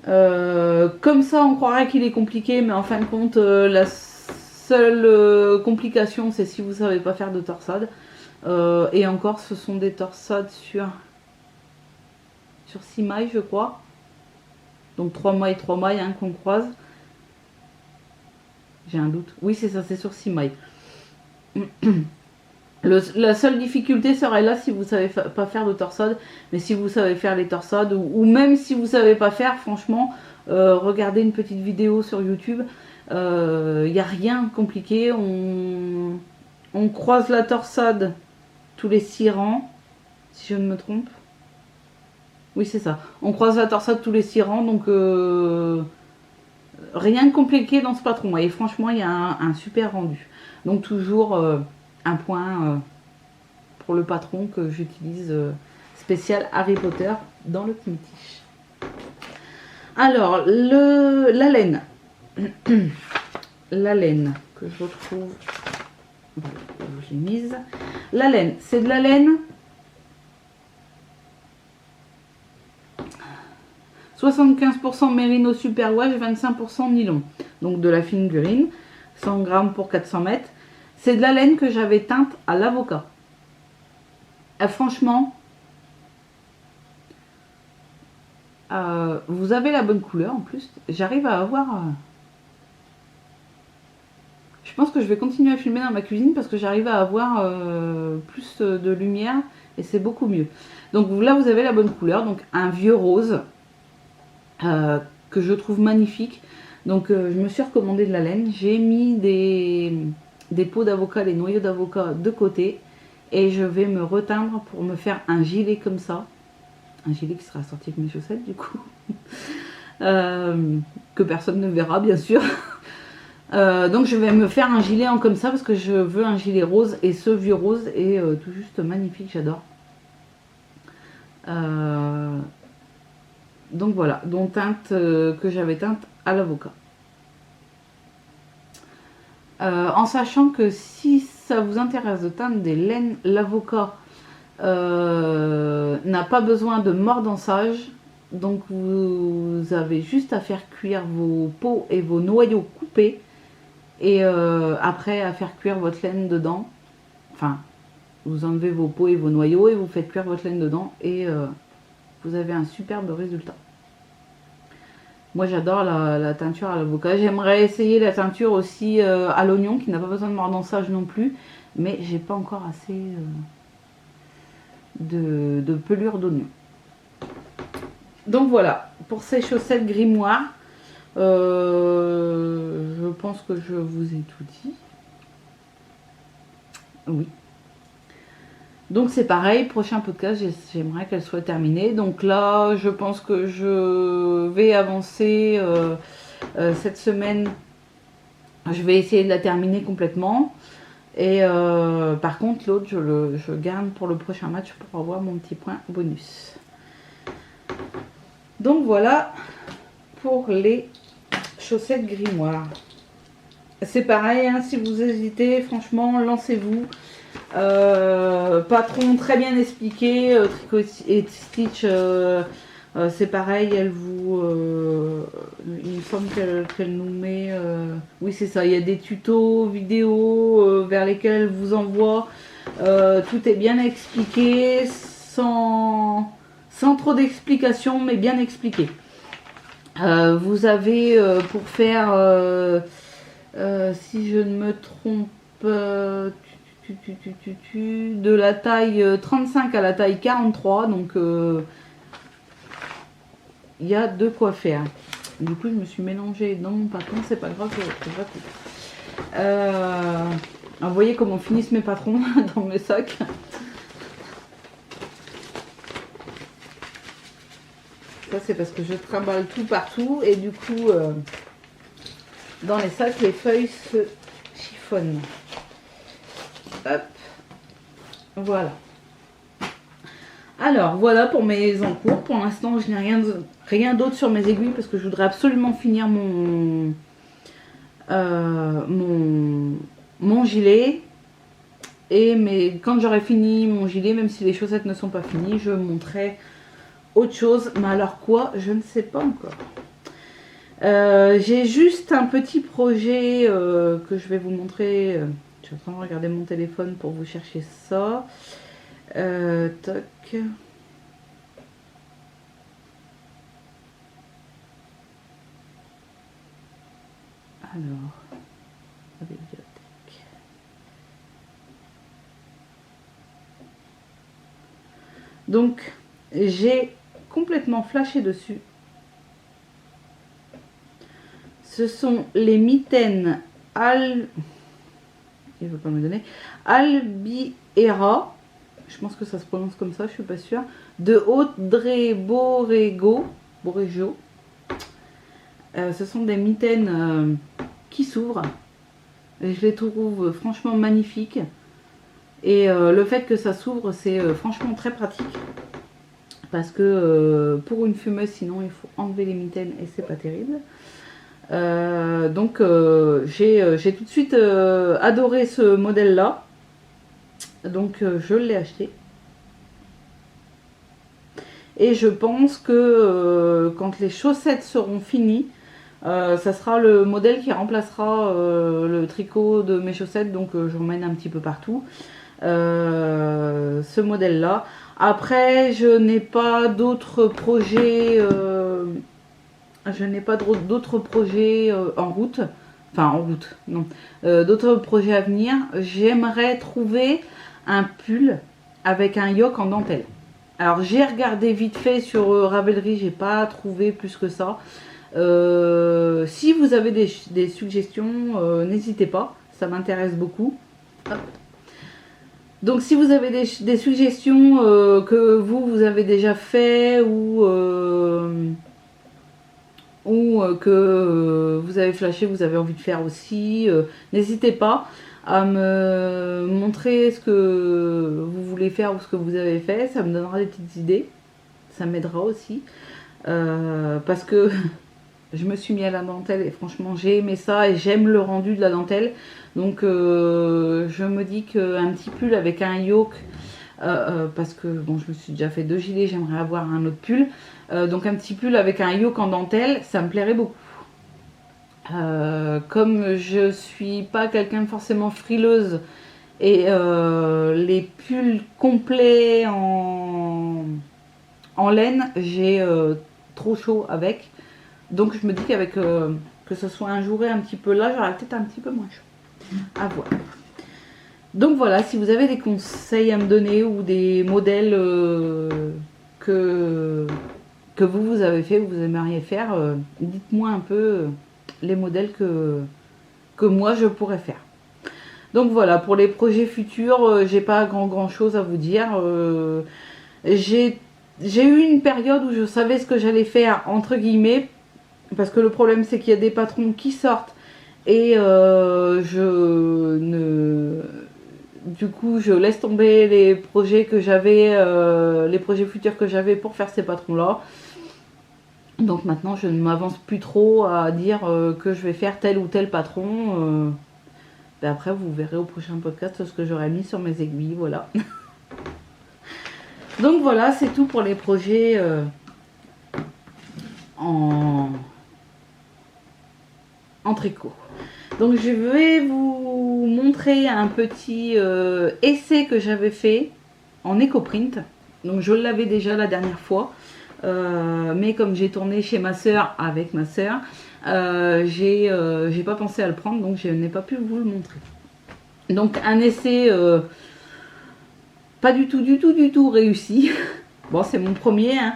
Comme ça on croirait qu'il est compliqué, mais en fin de compte la seule complication c'est si vous ne savez pas faire de torsade. Et encore ce sont des torsades sur 6 mailles je crois. Donc 3 mailles hein, qu'on croise. J'ai un doute. Oui c'est ça, c'est sur 6 mailles. La seule difficulté serait là si vous ne savez pas faire de torsade, mais si vous savez faire les torsades, ou même si vous ne savez pas faire, franchement, regardez une petite vidéo sur YouTube, il n'y a rien de compliqué, on croise la torsade tous les 6 rangs, si je ne me trompe. Oui, c'est ça. On croise la torsade tous les 6 rangs, donc rien de compliqué dans ce patron. Et franchement, il y a un super rendu. Donc toujours un point pour le patron que j'utilise spécial Harry Potter dans le Knittich. Alors, la laine. La laine que je retrouve. Voilà, je l'ai mise. La laine, c'est de la laine 75% mérino superwash, 25% nylon. Donc de la figurine, 100 grammes pour 400 mètres. C'est de la laine que j'avais teinte à l'avocat. Franchement, vous avez la bonne couleur en plus. J'arrive à avoir... Je pense que je vais continuer à filmer dans ma cuisine parce que j'arrive à avoir plus de lumière et c'est beaucoup mieux. Donc là, vous avez la bonne couleur. Donc un vieux rose que je trouve magnifique. Donc je me suis recommandé de la laine. J'ai mis des peaux d'avocat, des noyaux d'avocat de côté. Et je vais me reteindre pour me faire un gilet comme ça. Un gilet qui sera assorti avec mes chaussettes du coup. Que personne ne verra bien sûr. Donc je vais me faire un gilet en comme ça parce que je veux un gilet rose. Et ce vieux rose est tout juste magnifique, j'adore. Donc voilà, dont teinte que j'avais teinte à l'avocat. En sachant que si ça vous intéresse de teindre des laines, l'avocat n'a pas besoin de mordançage. Donc vous avez juste à faire cuire vos peaux et vos noyaux coupés. Et après à faire cuire votre laine dedans. Enfin, vous enlevez vos peaux et vos noyaux et vous faites cuire votre laine dedans. Et vous avez un superbe résultat. Moi j'adore la teinture à l'avocat. J'aimerais essayer la teinture aussi à l'oignon qui n'a pas besoin de mordançage non plus. Mais j'ai pas encore assez de pelure d'oignon. Donc voilà, pour ces chaussettes grimoire, je pense que je vous ai tout dit. Oui. Donc c'est pareil, prochain podcast, j'aimerais qu'elle soit terminée. Donc là, je pense que je vais avancer cette semaine. Je vais essayer de la terminer complètement. Et par contre, l'autre, je garde pour le prochain match pour avoir mon petit point bonus. Donc voilà pour les chaussettes grimoire. C'est pareil, hein, si vous hésitez, franchement, lancez-vous. Patron très bien expliqué, Tricot et Stitch, c'est pareil, elle vous... il me semble qu'elle nous met... oui, c'est ça, il y a des tutos vidéo vers lesquels elle vous envoie. Tout est bien expliqué, sans trop d'explications, mais bien expliqué. Vous avez pour faire, si je ne me trompe, de la taille 35 à la taille 43, donc il y a de quoi faire. Du coup, je me suis mélangée dans mon patron, c'est pas grave, vous voyez comment finissent mes patrons dans mes sacs. Ça, c'est parce que je trimballe tout partout et du coup, dans les sacs, les feuilles se chiffonnent. Hop, voilà. Alors, voilà pour mes encours. Pour l'instant, je n'ai rien d'autre sur mes aiguilles parce que je voudrais absolument finir mon gilet. Mais quand j'aurai fini mon gilet, même si les chaussettes ne sont pas finies, je montrerai autre chose. Mais alors quoi, je ne sais pas encore. J'ai juste un petit projet que je vais vous montrer. Je suis en train de regarder mon téléphone pour vous chercher ça. Toc. Alors, la bibliothèque. Donc, j'ai complètement flashé dessus. Ce sont les mitaines il ne veut pas me donner. Albiera. je pense que ça se prononce comme ça, je suis pas sûre, de Audrey Borrego. Ce sont des mitaines qui s'ouvrent. Et je les trouve franchement magnifiques. Et le fait que ça s'ouvre, c'est franchement très pratique. Parce que pour une fumeuse, sinon il faut enlever les mitaines et c'est pas terrible. Donc j'ai tout de suite adoré ce modèle-là. Donc je l'ai acheté. Et je pense que quand les chaussettes seront finies, ça sera le modèle qui remplacera le tricot de mes chaussettes. Donc je remène un petit peu partout. Ce modèle là. Après, je n'ai pas d'autres projets en route. Enfin, en route, non. D'autres projets à venir. J'aimerais trouver un pull avec un yoke en dentelle. Alors, j'ai regardé vite fait sur Ravelry, j'ai pas trouvé plus que ça. Si vous avez des suggestions, n'hésitez pas, ça m'intéresse beaucoup. Hop. Donc si vous avez des suggestions que vous avez déjà fait ou que vous avez flashé, vous avez envie de faire aussi, n'hésitez pas à me montrer ce que vous voulez faire ou ce que vous avez fait. Ça me donnera des petites idées, ça m'aidera aussi. Parce que je me suis mis à la dentelle et franchement j'ai aimé ça et j'aime le rendu de la dentelle. Donc je me dis qu'un petit pull avec un yoke, parce que bon, je me suis déjà fait 2 gilets, j'aimerais avoir un autre pull. Donc un petit pull avec un yoke en dentelle, ça me plairait beaucoup. Comme je suis pas quelqu'un de forcément frileuse et les pulls complets en laine, j'ai trop chaud avec. Donc je me dis qu'avec que ce soit un jouret un petit peu là, j'aurais peut-être un petit peu moins chaud. À voir. Donc voilà, si vous avez des conseils à me donner ou des modèles que vous avez fait ou vous aimeriez faire, dites-moi un peu les modèles que moi je pourrais faire. Donc voilà, pour les projets futurs, j'ai pas grand chose à vous dire. J'ai eu une période où je savais ce que j'allais faire entre guillemets, parce que le problème c'est qu'il y a des patrons qui sortent et du coup je laisse tomber les projets que j'avais, les projets futurs que j'avais pour faire ces patrons là. Donc maintenant je ne m'avance plus trop à dire que je vais faire tel ou tel patron. Après vous verrez au prochain podcast ce que j'aurai mis sur mes aiguilles, voilà. Donc voilà, c'est tout pour les projets en tricot. Donc je vais vous montrer un petit essai que j'avais fait en éco-print. Donc je l'avais déjà la dernière fois, mais comme j'ai tourné chez ma soeur avec ma soeur, j'ai pas pensé à le prendre, donc je n'ai pas pu vous le montrer. Donc un essai pas du tout réussi. Bon, c'est mon premier, hein.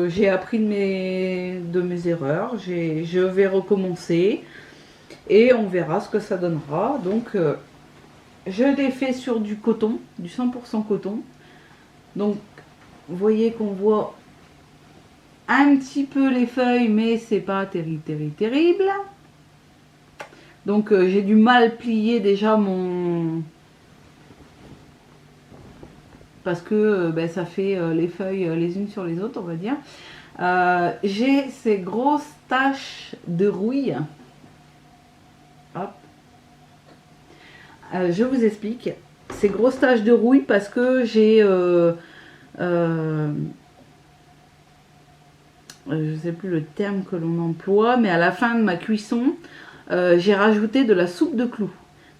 J'ai appris de mes erreurs, je vais recommencer et on verra ce que ça donnera. Donc je l'ai fait sur du coton, du 100% coton. Donc vous voyez qu'on voit un petit peu les feuilles, mais c'est pas terrible. Donc j'ai du mal plier déjà parce que ça fait les feuilles les unes sur les autres, on va dire. J'ai ces grosses taches de rouille. Hop. Je vous explique. Ces grosses taches de rouille parce que j'ai je sais plus le terme que l'on emploie, mais à la fin de ma cuisson, j'ai rajouté de la soupe de clous.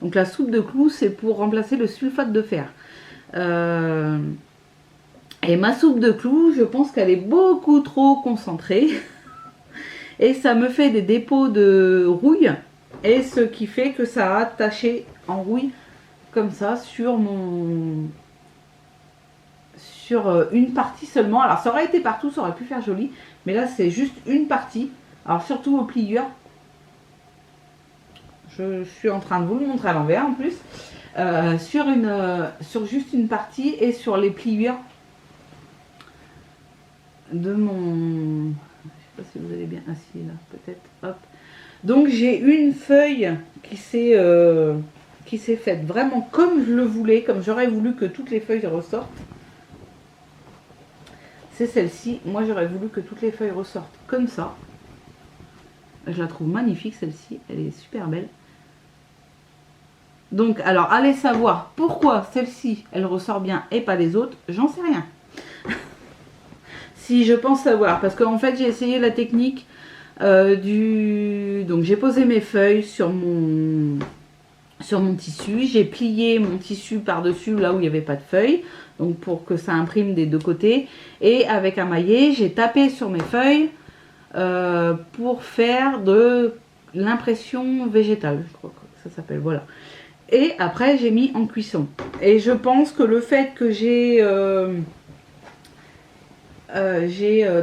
Donc la soupe de clous, c'est pour remplacer le sulfate de fer. Et ma soupe de clous, je pense qu'elle est beaucoup trop concentrée. Et ça me fait des dépôts de rouille. Et ce qui fait que ça a taché en rouille comme ça sur une partie seulement. Alors ça aurait été partout, ça aurait pu faire joli. Mais là c'est juste une partie. Alors surtout au plieur. Je suis en train de vous le montrer à l'envers en plus. Sur juste une partie et sur les pliures de mon... Je sais pas si vous allez bien assis là, peut-être. Hop. Donc j'ai une feuille qui s'est faite vraiment comme je le voulais, comme j'aurais voulu que toutes les feuilles ressortent. C'est celle-ci. Moi j'aurais voulu que toutes les feuilles ressortent comme ça. Je la trouve magnifique celle-ci, elle est super belle. Donc alors allez savoir pourquoi celle-ci elle ressort bien et pas les autres, j'en sais rien. Si je pense savoir, parce qu'en fait j'ai essayé la technique donc j'ai posé mes feuilles sur mon tissu, j'ai plié mon tissu par-dessus là où il n'y avait pas de feuilles, donc pour que ça imprime des deux côtés, et avec un maillet j'ai tapé sur mes feuilles pour faire de l'impression végétale, je crois que ça s'appelle, voilà. Et après j'ai mis en cuisson, et je pense que le fait que j'ai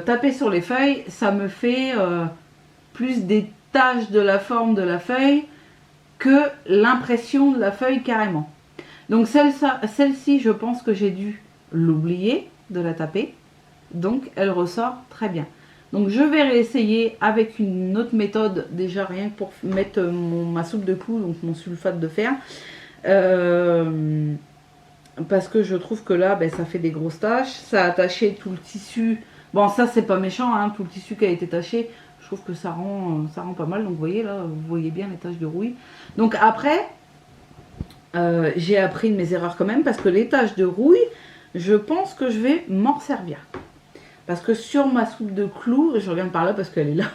tapé sur les feuilles, ça me fait plus des taches de la forme de la feuille que l'impression de la feuille carrément. Donc celle-ci, je pense que j'ai dû l'oublier de la taper. Donc elle ressort très bien. Donc je vais réessayer avec une autre méthode, déjà rien que pour mettre ma soupe de clous, donc mon sulfate de fer. Parce que je trouve que là, ben, ça fait des grosses taches. Ça a taché tout le tissu. Bon, ça c'est pas méchant, hein, tout le tissu qui a été taché. Je trouve que ça rend pas mal. Donc vous voyez là, vous voyez bien les taches de rouille. Donc après, j'ai appris de mes erreurs quand même, parce que les taches de rouille, je pense que je vais m'en servir. Parce que sur ma soupe de clous, je regarde par là parce qu'elle est là.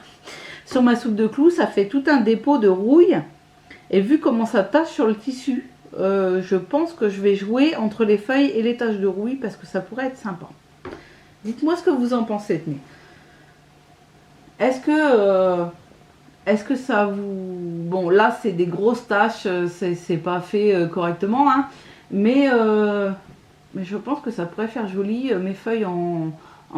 Sur ma soupe de clous, ça fait tout un dépôt de rouille. Et vu comment ça tache sur le tissu, je pense que je vais jouer entre les feuilles et les taches de rouille, parce que ça pourrait être sympa. Dites-moi ce que vous en pensez, tenez. Est-ce que ça vous... Bon, là, c'est des grosses taches, c'est pas fait correctement, hein, mais je pense que ça pourrait faire joli, mes feuilles en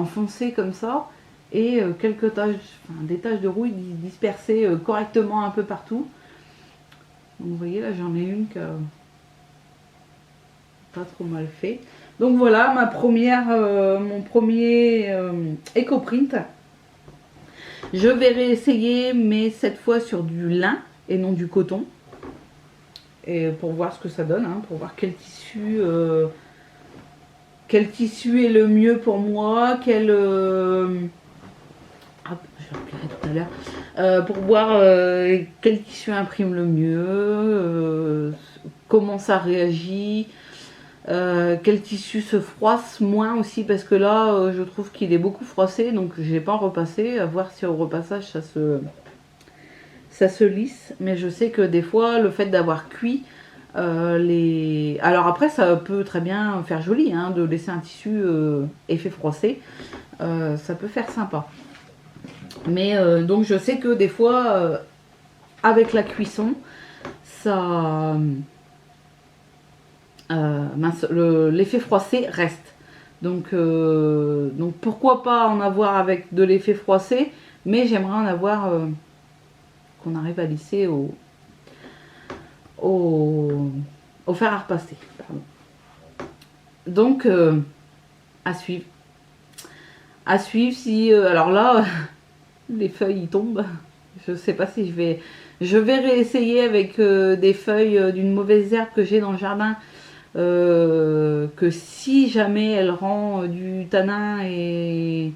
foncé comme ça, et quelques taches, enfin, des taches de rouille dispersées correctement un peu partout. Donc, vous voyez, là, j'en ai une qui a pas trop mal fait. Donc voilà, mon premier éco-print. Je vais réessayer, mais cette fois sur du lin et non du coton. Et pour voir ce que ça donne, hein, pour voir quel tissu est le mieux pour moi, je replierai tout à l'heure, pour voir quel tissu imprime le mieux, comment ça réagit. Quel tissu se froisse moins aussi, parce que là je trouve qu'il est beaucoup froissé, donc je n'ai pas repassé, à voir si au repassage ça se lisse. Mais je sais que des fois le fait d'avoir cuit alors après ça peut très bien faire joli, hein, de laisser un tissu effet froissé, ça peut faire sympa. Mais donc je sais que des fois avec la cuisson ça... l'effet froissé reste. Donc pourquoi pas en avoir avec de l'effet froissé, mais j'aimerais en avoir qu'on arrive à lisser au fer à repasser. Pardon. Donc à suivre. À suivre si... alors là, les feuilles y tombent. Je sais pas si je vais réessayer avec des feuilles d'une mauvaise herbe que j'ai dans le jardin. Que si jamais elle rend du tanin, et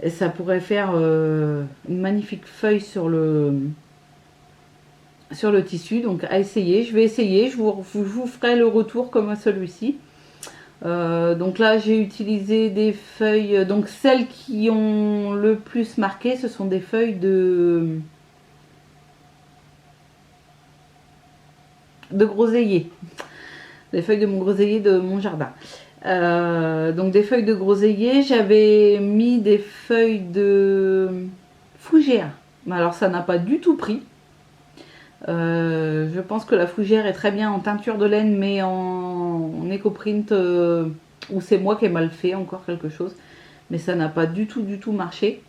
ça pourrait faire une magnifique feuille sur le tissu. Donc à essayer, je vais essayer, je vous ferai le retour comme à celui-ci. Donc là j'ai utilisé des feuilles, donc celles qui ont le plus marqué, ce sont des feuilles de groseillier. Les feuilles de mon groseillier de mon jardin. Donc des feuilles de groseillier, j'avais mis des feuilles de fougère. Alors ça n'a pas du tout pris. Je pense que la fougère est très bien en teinture de laine, mais en éco-print, ou c'est moi qui ai mal fait encore quelque chose. Mais ça n'a pas du tout marché.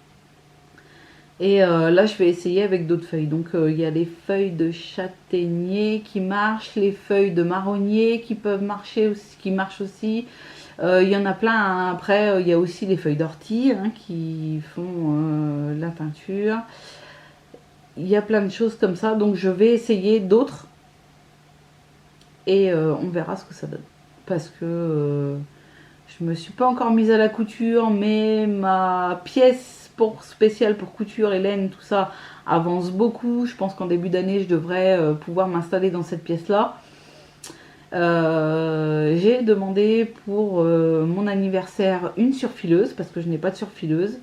Et là, je vais essayer avec d'autres feuilles. Donc, il y a les feuilles de châtaignier qui marchent, les feuilles de marronnier qui peuvent marcher aussi, qui marchent aussi. Il y en a plein, hein. Après, il y a aussi les feuilles d'ortie hein, qui font la teinture. Il y a plein de choses comme ça. Donc, je vais essayer d'autres et on verra ce que ça donne. Parce que je me suis pas encore mise à la couture, mais ma pièce spéciale pour couture et laine, tout ça, avance beaucoup. Je pense qu'en début d'année, je devrais pouvoir m'installer dans cette pièce-là. J'ai demandé pour mon anniversaire une surfileuse, parce que je n'ai pas de surfileuse.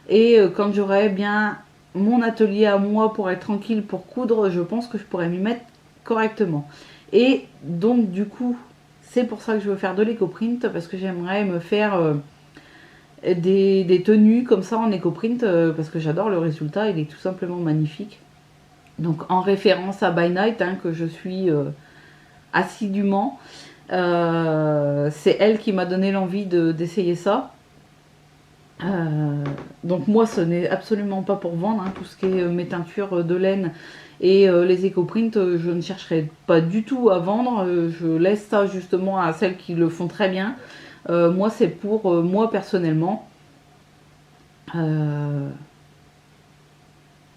Et quand j'aurai bien mon atelier à moi pour être tranquille pour coudre, je pense que je pourrais m'y mettre correctement. Et donc du coup, c'est pour ça que je veux faire de l'éco-print, parce que j'aimerais me faire des tenues comme ça en éco-print, parce que j'adore le résultat, il est tout simplement magnifique. Donc en référence à By Night, hein, que je suis assidûment, c'est elle qui m'a donné l'envie d'essayer ça. Donc moi ce n'est absolument pas pour vendre, hein, tout ce qui est mes teintures de laine et les éco-prints, je ne chercherai pas du tout à vendre, je laisse ça justement à celles qui le font très bien. Moi c'est pour moi personnellement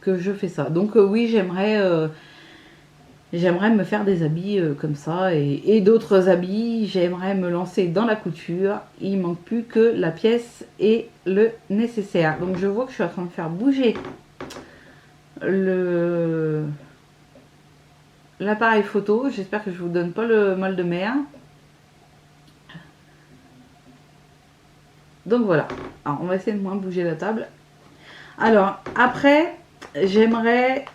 que je fais ça. Donc oui, j'aimerais me faire des habits comme ça et d'autres habits. J'aimerais me lancer dans la couture. Il manque plus que la pièce et le nécessaire. Donc je vois que je suis en train de faire bouger l'appareil photo. J'espère que je vous donne pas le mal de mer. Donc voilà. Alors on va essayer de moins bouger la table. Alors après, j'aimerais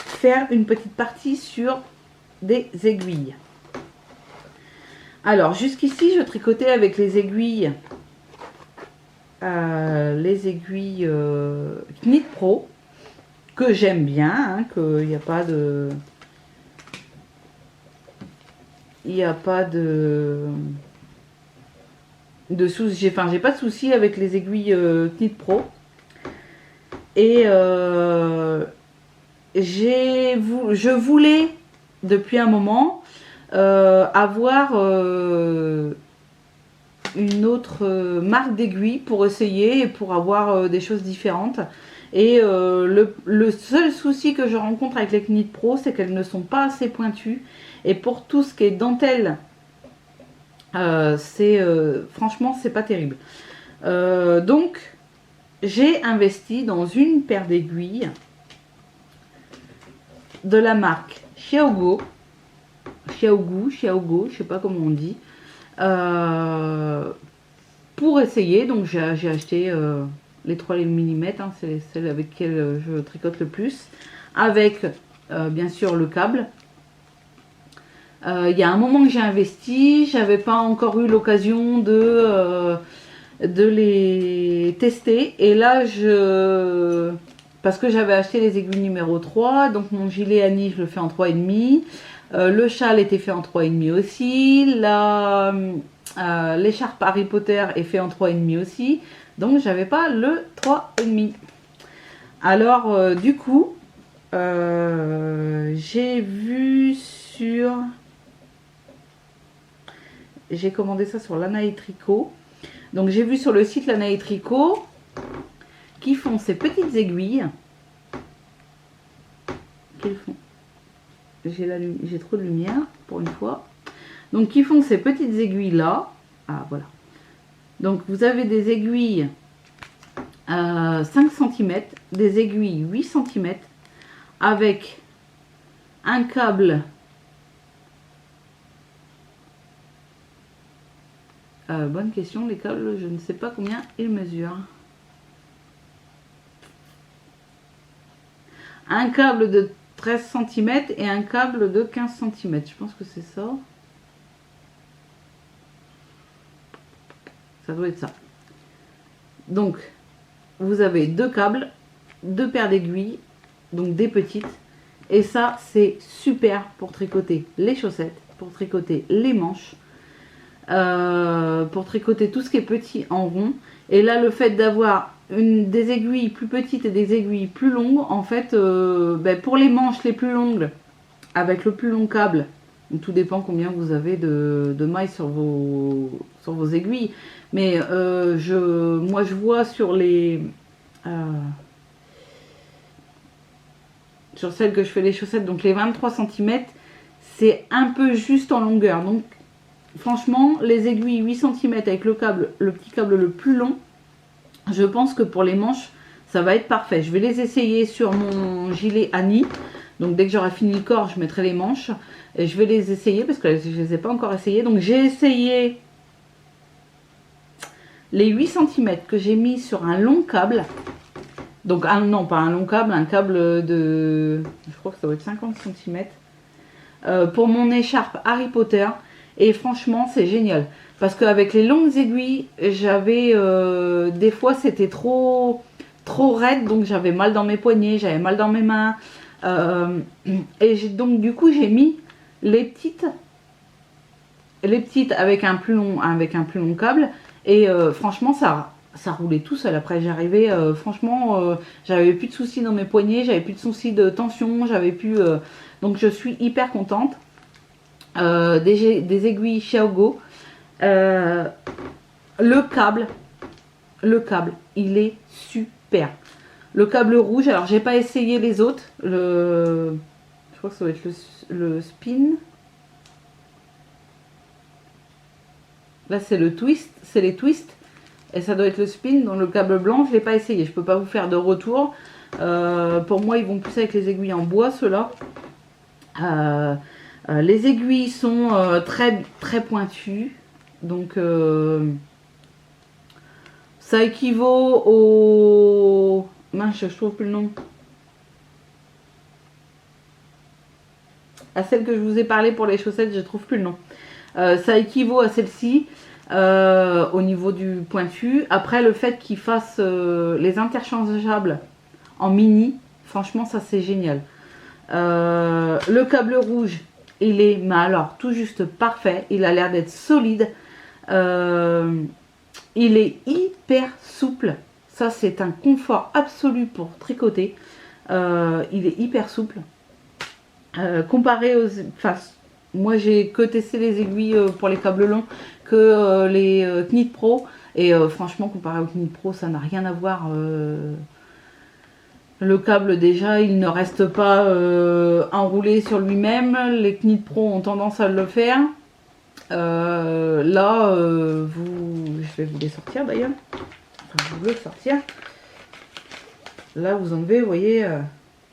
faire une petite partie sur des aiguilles. Alors jusqu'ici je tricotais avec les aiguilles Knit Pro que j'aime bien, hein, qu'il n'y a pas de souci, enfin j'ai pas de souci avec les aiguilles Knit Pro. Et je voulais depuis un moment avoir une autre marque d'aiguille pour essayer et pour avoir des choses différentes. Et le seul souci que je rencontre avec les Knit Pro, c'est qu'elles ne sont pas assez pointues. Et pour tout ce qui est dentelle, franchement, c'est pas terrible. Donc, j'ai investi dans une paire d'aiguilles de la marque Xiaogo, je sais pas comment on dit, pour essayer. Donc j'ai acheté les 3 mm, hein, c'est celle avec laquelle je tricote le plus, avec bien sûr le câble. Il y a un moment que j'ai investi, j'avais pas encore eu l'occasion de les tester, et là parce que j'avais acheté les aiguilles numéro 3, donc mon gilet Annie je le fais en 3,5, le châle était fait en 3,5 aussi, l'écharpe Harry Potter est fait en 3,5 aussi, donc j'avais pas le 3,5. Alors du coup j'ai commandé ça sur Lana et Tricot. Donc j'ai vu sur le site Lana et Tricot qui font ces petites aiguilles. J'ai trop de lumière pour une fois. Donc qui font ces petites aiguilles là. Ah voilà. Donc vous avez des aiguilles 5 cm, des aiguilles 8 cm avec un câble bonne question, les câbles, je ne sais pas combien ils mesurent. Un câble de 13 cm et un câble de 15 cm. Je pense que c'est ça. Ça doit être ça. Donc, vous avez 2 câbles, 2 paires d'aiguilles, donc des petites. Et ça, c'est super pour tricoter les chaussettes, pour tricoter les manches. pour tricoter tout ce qui est petit en rond. Et là, le fait d'avoir des aiguilles plus petites et des aiguilles plus longues, en fait, pour les manches les plus longues, avec le plus long câble, tout dépend combien vous avez de mailles sur vos aiguilles. Mais moi, je vois sur sur celles que je fais les chaussettes, donc les 23 cm, c'est un peu juste en longueur. Donc, franchement, les aiguilles 8 cm avec le petit câble le plus long, je pense que pour les manches, ça va être parfait. Je vais les essayer sur mon gilet Annie. Donc, dès que j'aurai fini le corps, je mettrai les manches. Et je vais les essayer parce que je ne les ai pas encore essayées. Donc, j'ai essayé les 8 cm que j'ai mis sur un long câble. Donc, non, pas un long câble, un câble de, je crois que ça doit être 50 cm. Pour mon écharpe Harry Potter. Et franchement, c'est génial. Parce qu'avec les longues aiguilles, j'avais des fois, c'était trop raide. Donc, j'avais mal dans mes poignets, j'avais mal dans mes mains. Et donc, du coup, j'ai mis les petites avec un plus long câble. Et franchement, ça roulait tout seul. Après, j'arrivais, franchement, j'avais plus de soucis dans mes poignets, j'avais plus de soucis de tension, j'avais plus. Donc, je suis hyper contente. Des aiguilles Xiaogo. Le câble, il est super. Le câble rouge, alors j'ai pas essayé les autres. Je crois que ça va être le spin. Là, c'est le twist, c'est les twists. Et ça doit être le spin. Dans le câble blanc, je l'ai pas essayé. Je peux pas vous faire de retour. Pour moi, ils vont plus avec les aiguilles en bois, ceux-là. Les aiguilles sont très, très pointues. Donc, ça équivaut au... Mince, je trouve plus le nom. À celle que je vous ai parlé pour les chaussettes, je trouve plus le nom. Ça équivaut à celle-ci au niveau du pointu. Après, le fait qu'ils fassent les interchangeables en mini, franchement, ça c'est génial. Le câble rouge, il est, mais alors, tout juste parfait. Il a l'air d'être solide. Il est hyper souple. Ça, c'est un confort absolu pour tricoter. Il est hyper souple. Comparé aux... Enfin, moi, j'ai que testé les aiguilles pour les câbles longs que les Knit Pro. Et franchement, comparé au Knit Pro, ça n'a rien à voir. Le câble, déjà, il ne reste pas enroulé sur lui-même. Les Knit Pro ont tendance à le faire. Là, je vais vous les sortir d'ailleurs. Enfin, je veux le sortir. Là, vous enlevez, vous voyez,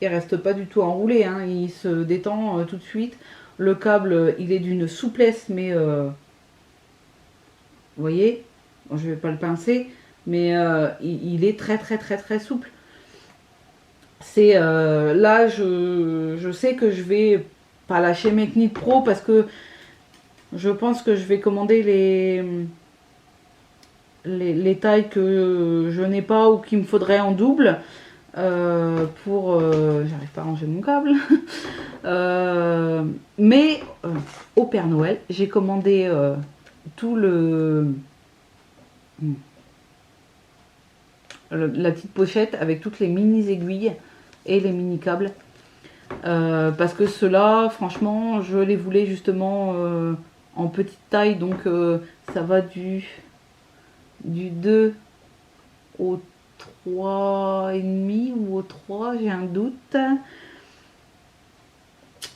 il reste pas du tout enroulé. Hein, il se détend tout de suite. Le câble, il est d'une souplesse, mais vous voyez, bon, je vais pas le pincer, mais il est très très très très souple. C'est là, je sais que je vais pas lâcher mes Knit Pro parce que je pense que je vais commander les tailles que je n'ai pas ou qu'il me faudrait en double pour... J'arrive pas à ranger mon câble. Mais au Père Noël, j'ai commandé tout la petite pochette avec toutes les mini aiguilles et les mini câbles. Parce que ceux-là, franchement, je les voulais justement en petite taille, donc ça va du 2 au 3,5 ou au 3, j'ai un doute.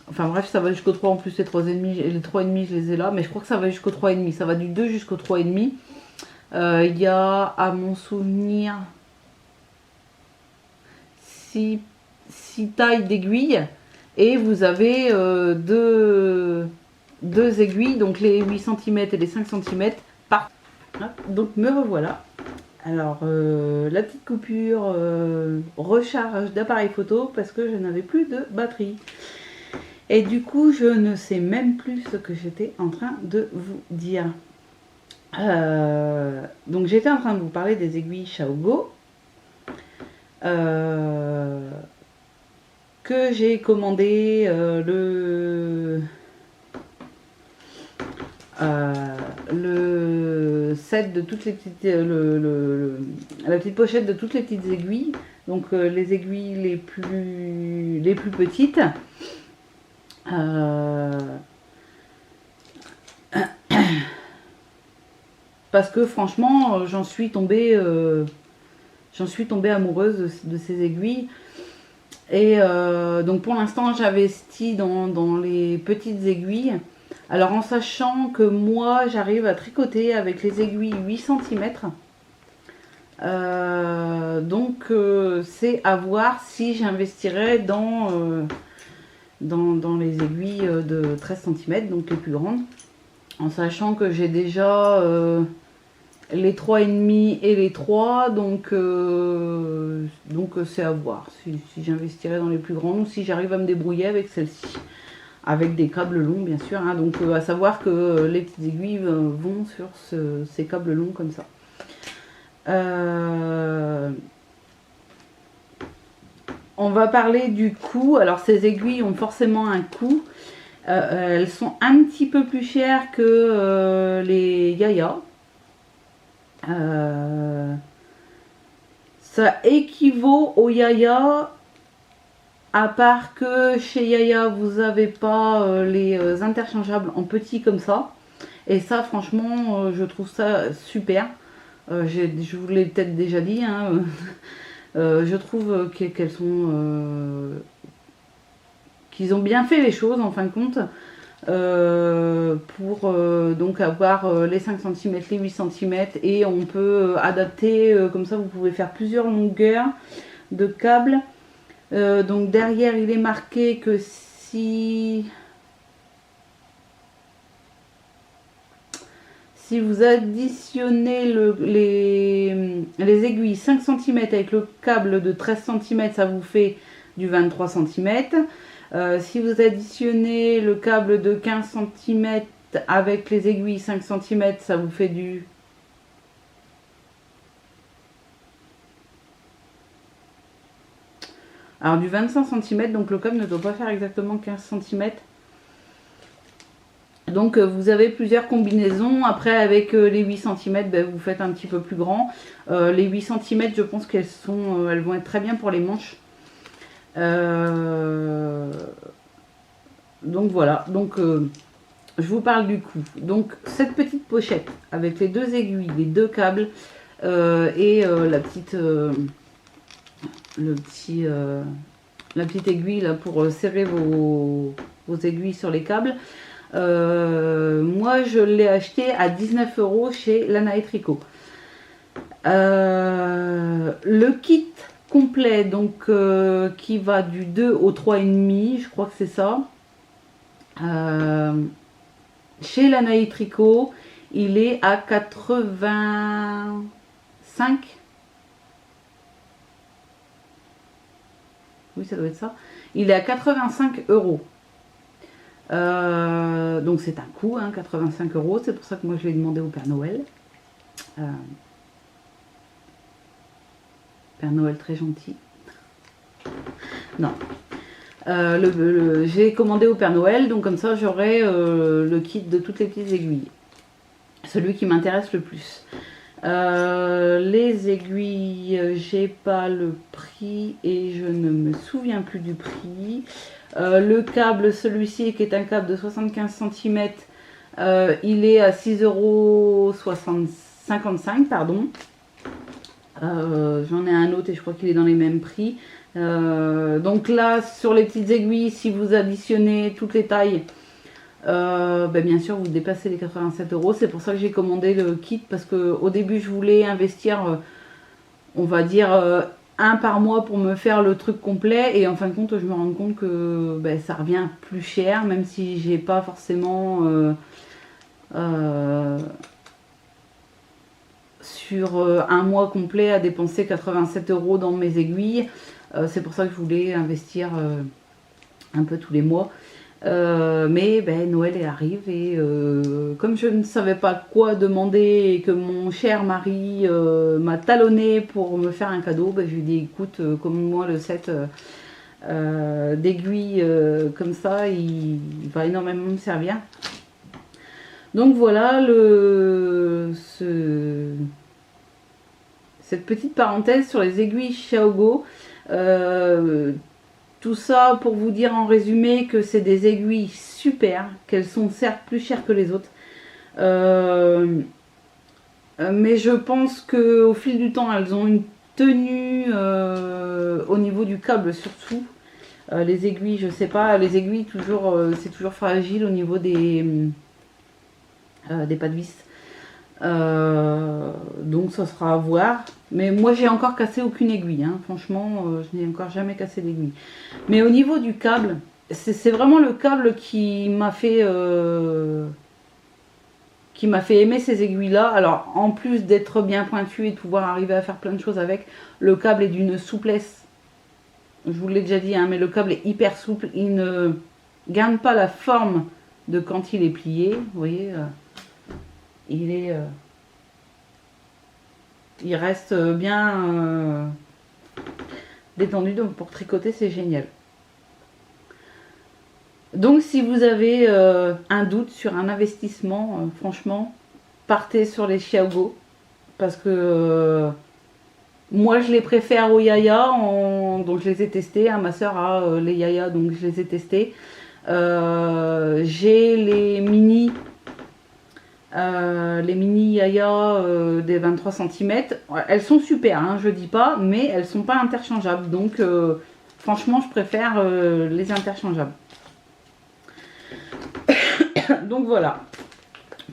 Enfin bref, ça va jusqu'au 3 en plus, les 3,5, les 3,5 je les ai là, mais je crois que ça va jusqu'au 3,5, ça va du 2 jusqu'au 3,5. Il y a, à mon souvenir, 6 tailles d'aiguilles et vous avez deux aiguilles, donc les 8 cm et les 5 cm par. Donc me revoilà. Alors la petite coupure recharge d'appareil photo parce que je n'avais plus de batterie. Et du coup je ne sais même plus ce que j'étais en train de vous dire. Donc j'étais en train de vous parler des aiguilles Xiaogo. Que j'ai commandé le set de toutes les petites, la petite pochette de toutes les petites aiguilles. Donc les aiguilles les plus petites. Parce que franchement, j'en suis tombée amoureuse de ces aiguilles. Et donc pour l'instant, j'investis dans les petites aiguilles. Alors en sachant que moi, j'arrive à tricoter avec les aiguilles 8 cm. Donc c'est à voir si j'investirais dans les aiguilles de 13 cm, donc les plus grandes. En sachant que j'ai déjà les 3,5 et les 3, donc c'est à voir si j'investirais dans les plus grandes ou si j'arrive à me débrouiller avec celle-ci. Avec des câbles longs bien sûr, hein. Donc à savoir que les petites aiguilles vont sur ces câbles longs comme ça. On va parler du coût. Alors ces aiguilles ont forcément un coût. Elles sont un petit peu plus chères que les Yaya. Ça équivaut aux Yaya, à part que chez Yaya vous n'avez pas les interchangeables en petit comme ça. Et ça franchement je trouve ça super. Je vous l'ai peut-être déjà dit, hein. Je trouve qu'elles sont qu'ils ont bien fait les choses en fin de compte. Pour donc avoir les 5 cm, les 8 cm, et on peut adapter comme ça, vous pouvez faire plusieurs longueurs de câbles. Donc derrière il est marqué que si vous additionnez les aiguilles 5 cm avec le câble de 13 cm, ça vous fait du 23 cm. Si vous additionnez le câble de 15 cm avec les aiguilles 5 cm, ça vous fait du... Alors du 25 cm, donc le câble ne doit pas faire exactement 15 cm. Donc vous avez plusieurs combinaisons. Après avec les 8 cm, ben, vous faites un petit peu plus grand. Les 8 cm, je pense qu'elles elles vont être très bien pour les manches. Donc voilà, donc je vous parle du coup. Donc cette petite pochette avec les deux aiguilles, les deux câbles et la petite la petite aiguille là pour serrer vos aiguilles sur les câbles. Moi je l'ai acheté à 19 € chez Lana et Tricot. Le kit complet, donc qui va du 2 au 3,5, je crois que c'est ça. Chez Lana et Tricot, il est à 85. Oui, ça doit être ça. Il est à 85 €. Donc c'est un coût, hein, 85 €. C'est pour ça que moi je l'ai demandé au Père Noël. Père Noël très gentil. Non. J'ai commandé au Père Noël, donc comme ça j'aurai le kit de toutes les petites aiguilles. Celui qui m'intéresse le plus. Les aiguilles, j'ai pas le prix et je ne me souviens plus du prix. Le câble, celui-ci qui est un câble de 75 cm, il est à 6,55 €, pardon. J'en ai un autre et je crois qu'il est dans les mêmes prix. Donc là, sur les petites aiguilles, si vous additionnez toutes les tailles, bien sûr vous dépassez les 87 €. C'est pour ça que j'ai commandé le kit, parce que au début je voulais investir on va dire un par mois pour me faire le truc complet, et en fin de compte je me rends compte que ça revient plus cher, même si j'ai pas forcément sur un mois complet à dépenser 87 € dans mes aiguilles. C'est pour ça que je voulais investir un peu tous les mois. Mais Noël arrive et comme je ne savais pas quoi demander et que mon cher mari m'a talonné pour me faire un cadeau, je lui ai dit écoute, comme moi le set d'aiguilles comme ça, il va énormément me servir. Donc voilà cette petite parenthèse sur les aiguilles Xiaogo. Tout ça pour vous dire en résumé que c'est des aiguilles super, qu'elles sont certes plus chères que les autres. Mais je pense qu'au fil du temps, elles ont une tenue au niveau du câble surtout. Les aiguilles, je sais pas, les aiguilles toujours, c'est toujours fragile au niveau des pas de vis. Donc ça sera à voir. Mais moi j'ai encore cassé aucune aiguille, hein. Franchement, je n'ai encore jamais cassé d'aiguille. Mais au niveau du câble, c'est vraiment le câble qui m'a fait aimer ces aiguilles-là. Alors, en plus d'être bien pointu et de pouvoir arriver à faire plein de choses avec, le câble est d'une souplesse. Je vous l'ai déjà dit, hein, mais le câble est hyper souple. Il ne garde pas la forme de quand il est plié. Vous voyez, il reste bien détendu. Donc, pour tricoter, c'est génial. Donc si vous avez un doute sur un investissement, franchement, partez sur les Xiaogo. Parce que moi je les préfère aux Yaya, donc je les ai testés. Hein, ma soeur a les Yaya, donc je les ai testés. J'ai les mini Yaya des 23 cm. Elles sont super, hein, je dis pas, mais elles sont pas interchangeables. Donc franchement je préfère les interchangeables. Donc voilà,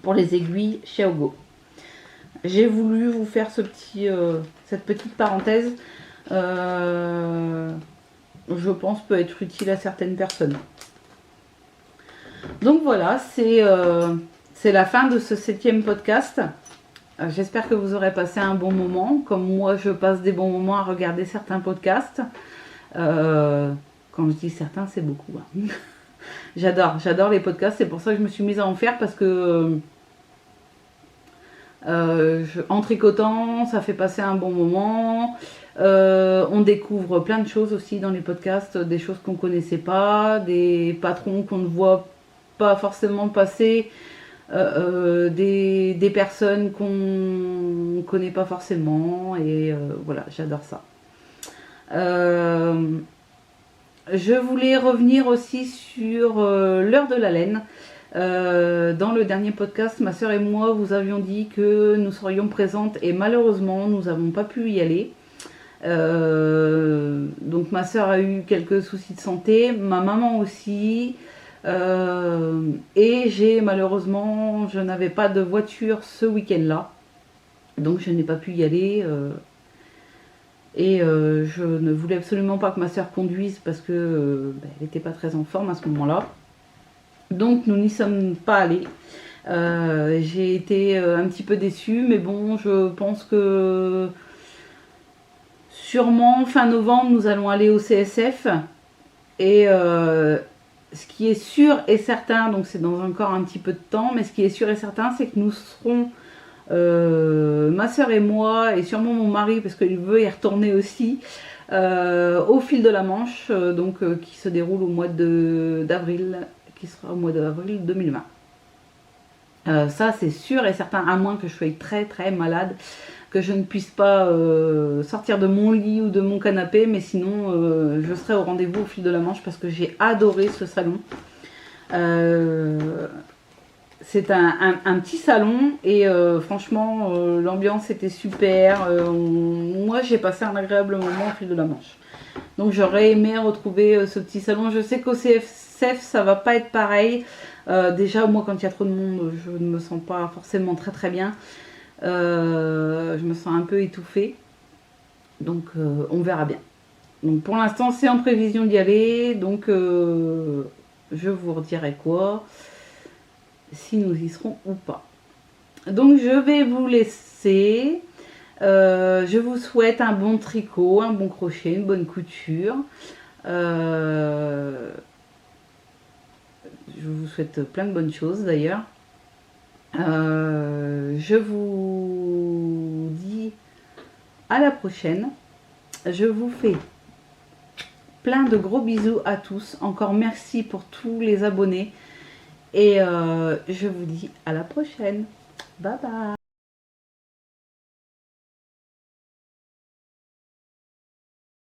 pour les aiguilles Xiaogo. J'ai voulu vous faire cette petite parenthèse. Je pense peut être utile à certaines personnes. Donc voilà, c'est la fin de ce 7e podcast. J'espère que vous aurez passé un bon moment. Comme moi, je passe des bons moments à regarder certains podcasts. Quand je dis certains, c'est beaucoup. Hein. J'adore les podcasts, c'est pour ça que je me suis mise à en faire parce que en tricotant, ça fait passer un bon moment. On découvre plein de choses aussi dans les podcasts, des choses qu'on ne connaissait pas, des patrons qu'on ne voit pas forcément passer, des personnes qu'on ne connaît pas forcément. Et voilà, j'adore ça. Je voulais revenir aussi sur l'heure de la laine. Dans le dernier podcast, ma soeur et moi vous avions dit que nous serions présentes et malheureusement nous n'avons pas pu y aller. Donc ma soeur a eu quelques soucis de santé, ma maman aussi. Et malheureusement, je n'avais pas de voiture ce week-end-là. Donc je n'ai pas pu y aller. Je ne voulais absolument pas que ma soeur conduise parce que elle n'était pas très en forme à ce moment-là. Donc nous n'y sommes pas allés. J'ai été un petit peu déçue, mais bon, je pense que sûrement fin novembre, nous allons aller au CSF. Et ce qui est sûr et certain, donc c'est dans encore un petit peu de temps, mais ce qui est sûr et certain, c'est que nous serons ma soeur et moi, et sûrement mon mari, parce qu'il veut y retourner aussi, au fil de la Manche, qui se déroule au mois d'avril, qui sera au mois d'avril 2020. Ça, c'est sûr et certain, à moins que je sois très très malade, que je ne puisse pas sortir de mon lit ou de mon canapé, mais sinon, je serai au rendez-vous au fil de la Manche parce que j'ai adoré ce salon. C'est un petit salon et franchement l'ambiance était super. Moi j'ai passé un agréable moment au fil de la Manche. Donc j'aurais aimé retrouver ce petit salon. Je sais qu'au CSF ça va pas être pareil. Déjà moi quand il y a trop de monde je ne me sens pas forcément très très bien. Je me sens un peu étouffée. Donc on verra bien. Donc pour l'instant c'est en prévision d'y aller. Donc je vous redirai quoi. Si nous y serons ou pas. Donc je vais vous laisser. Je vous souhaite un bon tricot, un bon crochet, une bonne couture. Je vous souhaite plein de bonnes choses d'ailleurs. Je vous dis à la prochaine. Je vous fais plein de gros bisous à tous. Encore merci pour tous les abonnés Et je vous dis à la prochaine. Bye bye.